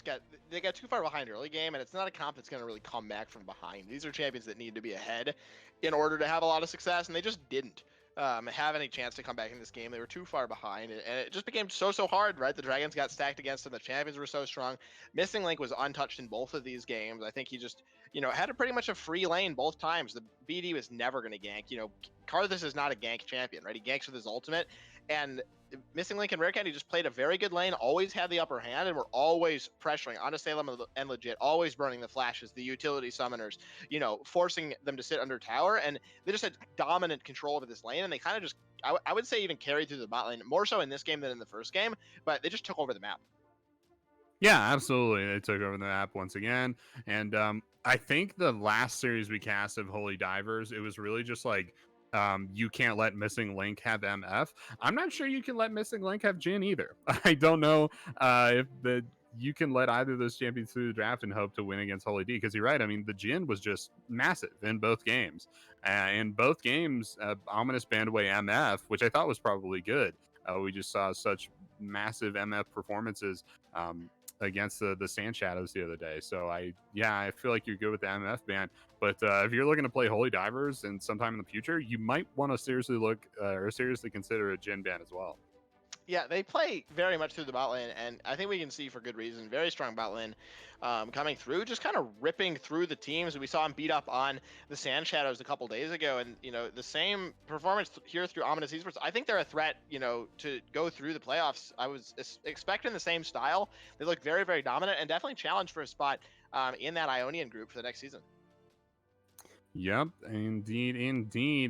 they got too far behind early game, and it's not a comp that's going to really come back from behind. These are champions that need to be ahead in order to have a lot of success, and they just didn't have any chance to come back in this game. They were too far behind, and it just became so hard, right? The Dragons got stacked against them. The champions were so strong. Missing Link was untouched in both of these games. I think he just, you know, had a pretty much a free lane both times. The BD was never going to gank. You know, Karthus is not a gank champion, right? He ganks with his ultimate, and Missing Link and Rare Candy just played a very good lane, always had the upper hand, and were always pressuring onto Salem and Legit, always burning the flashes, the utility summoners, you know, forcing them to sit under tower, and they just had dominant control over this lane, and they kind of just, I would say, even carried through the bot lane, more so in this game than in the first game, but they just took over the map. Yeah, absolutely. They took over the map once again, and I think the last series we cast of Holy Divers, it was really just like, you can't let Missing Link have MF. I'm not sure you can let Missing Link have Jin either. I don't know if you can let either of those champions through the draft and hope to win against Holy D, because you're right. I mean, the Jin was just massive in both games. In both games, Ominous banned away MF, which I thought was probably good. We just saw such massive MF performances against the Sand Shadows the other day. So I feel like you're good with the MF ban. But if you're looking to play Holy Divers and sometime in the future, you might want to seriously look or seriously consider a Jin ban as well. Yeah, they play very much through the bot lane, and I think we can see for good reason, very strong bot lane coming through, just kind of ripping through the teams. We saw him beat up on the Sand Shadows a couple days ago, and, you know, the same performance here through Ominous Esports. I think they're a threat, you know, to go through the playoffs. I was expecting the same style. They look very, very dominant and definitely challenged for a spot in that Ionian group for the next season. Yep, indeed.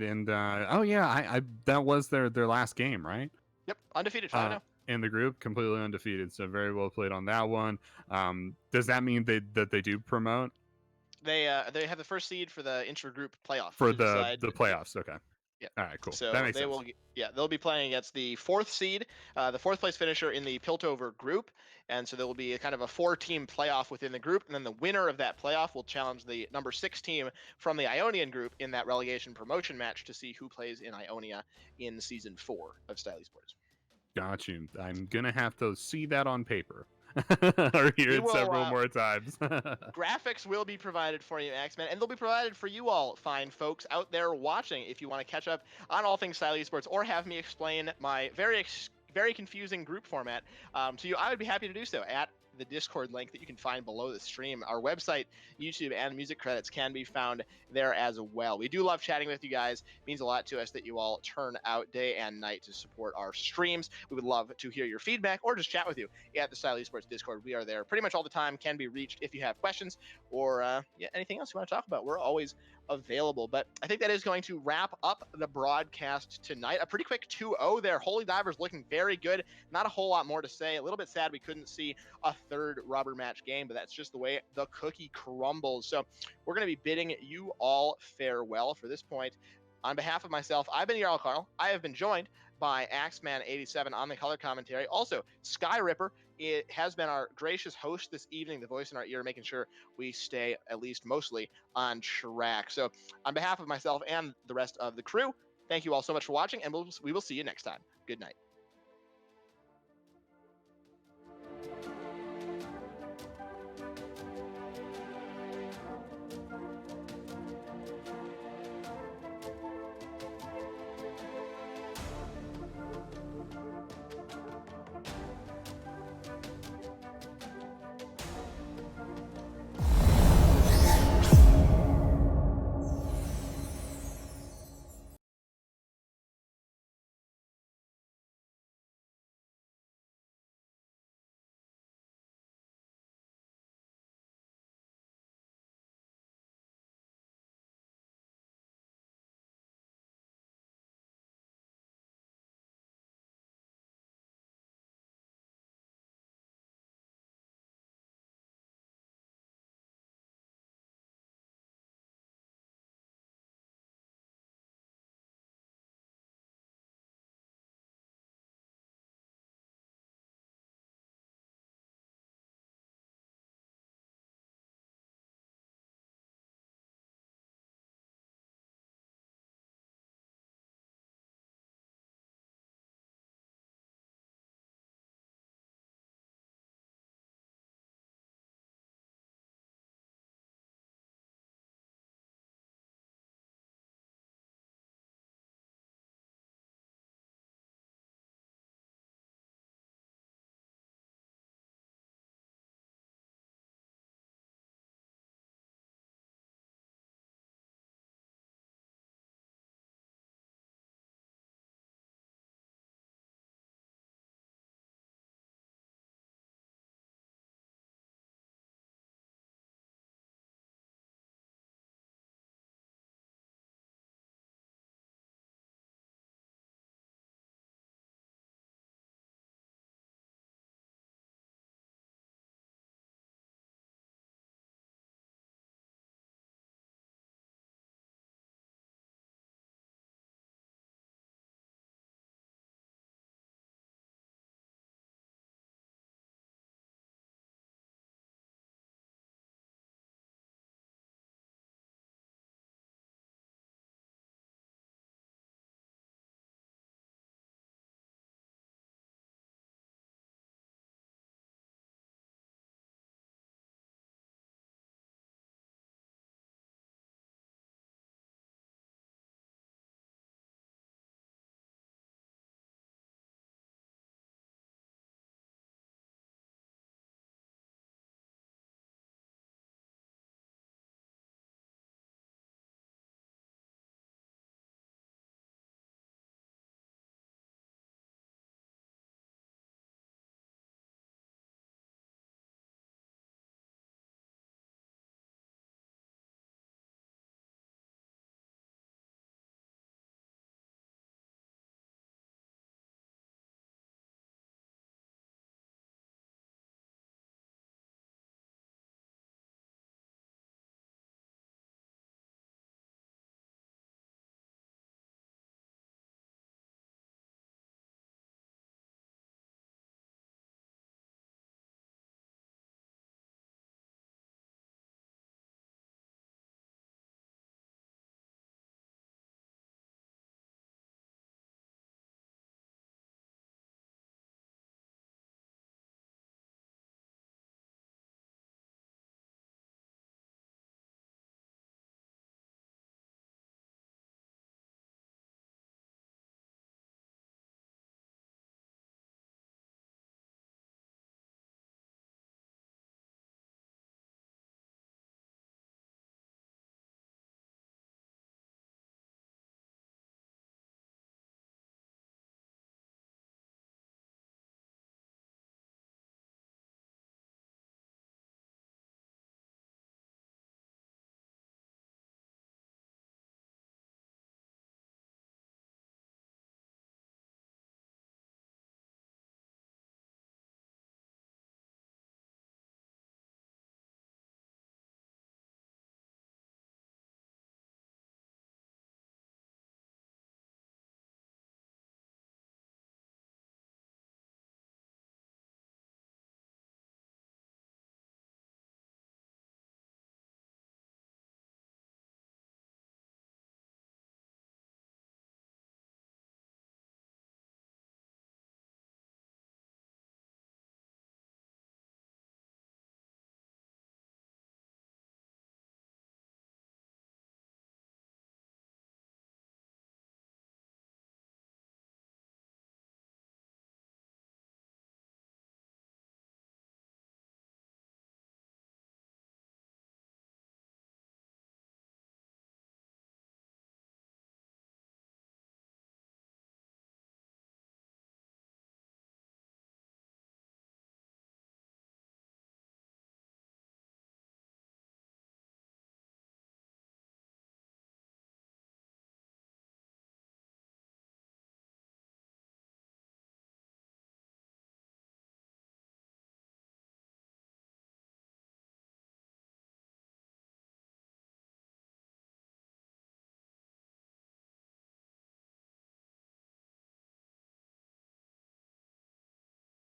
And oh yeah, I that was their last game, right? Yep, undefeated 5-0. In the group, completely undefeated. So very well played on that one. Does that mean that they do promote? They have the first seed for the intra-group playoff For the playoffs. Okay. Yeah. All right, cool. So that makes sense. they'll be playing against the fourth seed, the fourth place finisher in the Piltover group, and so there will be a kind of a 4-team playoff within the group, and then the winner of that playoff will challenge the number 6 team from the Ionian group in that relegation promotion match to see who plays in Ionia in season 4 of Style Esports. Got you. I'm gonna have to see that on paper. Or hear it several more times. Graphics will be provided for you, X-Men, and they'll be provided for you all fine folks out there watching if you want to catch up on all things Style Esports or have me explain my very confusing group format to you. I would be happy to do so at the Discord link that you can find below the stream. Our website, YouTube, and music credits can be found there as well. We do love chatting with you guys. It means a lot to us that you all turn out day and night to support our streams. We would love to hear your feedback or just chat with you at the Style Esports Discord. We are there pretty much all the time, can be reached if you have questions or anything else you want to talk about. We're always available. But I think that is going to wrap up the broadcast tonight. A pretty quick 2-0 there. Holy Divers looking very good. Not a whole lot more to say. A little bit sad we couldn't see a third rubber match game, but that's just the way the cookie crumbles. So we're going to be bidding you all farewell for this point. On behalf of myself, I've been Jarl Carl. I have been joined by Axeman87 on the color commentary. Also, Sky Ripper, it has been our gracious host this evening, the voice in our ear, making sure we stay at least mostly on track. So, on behalf of myself and the rest of the crew, thank you all so much for watching, and we will see you next time. Good night.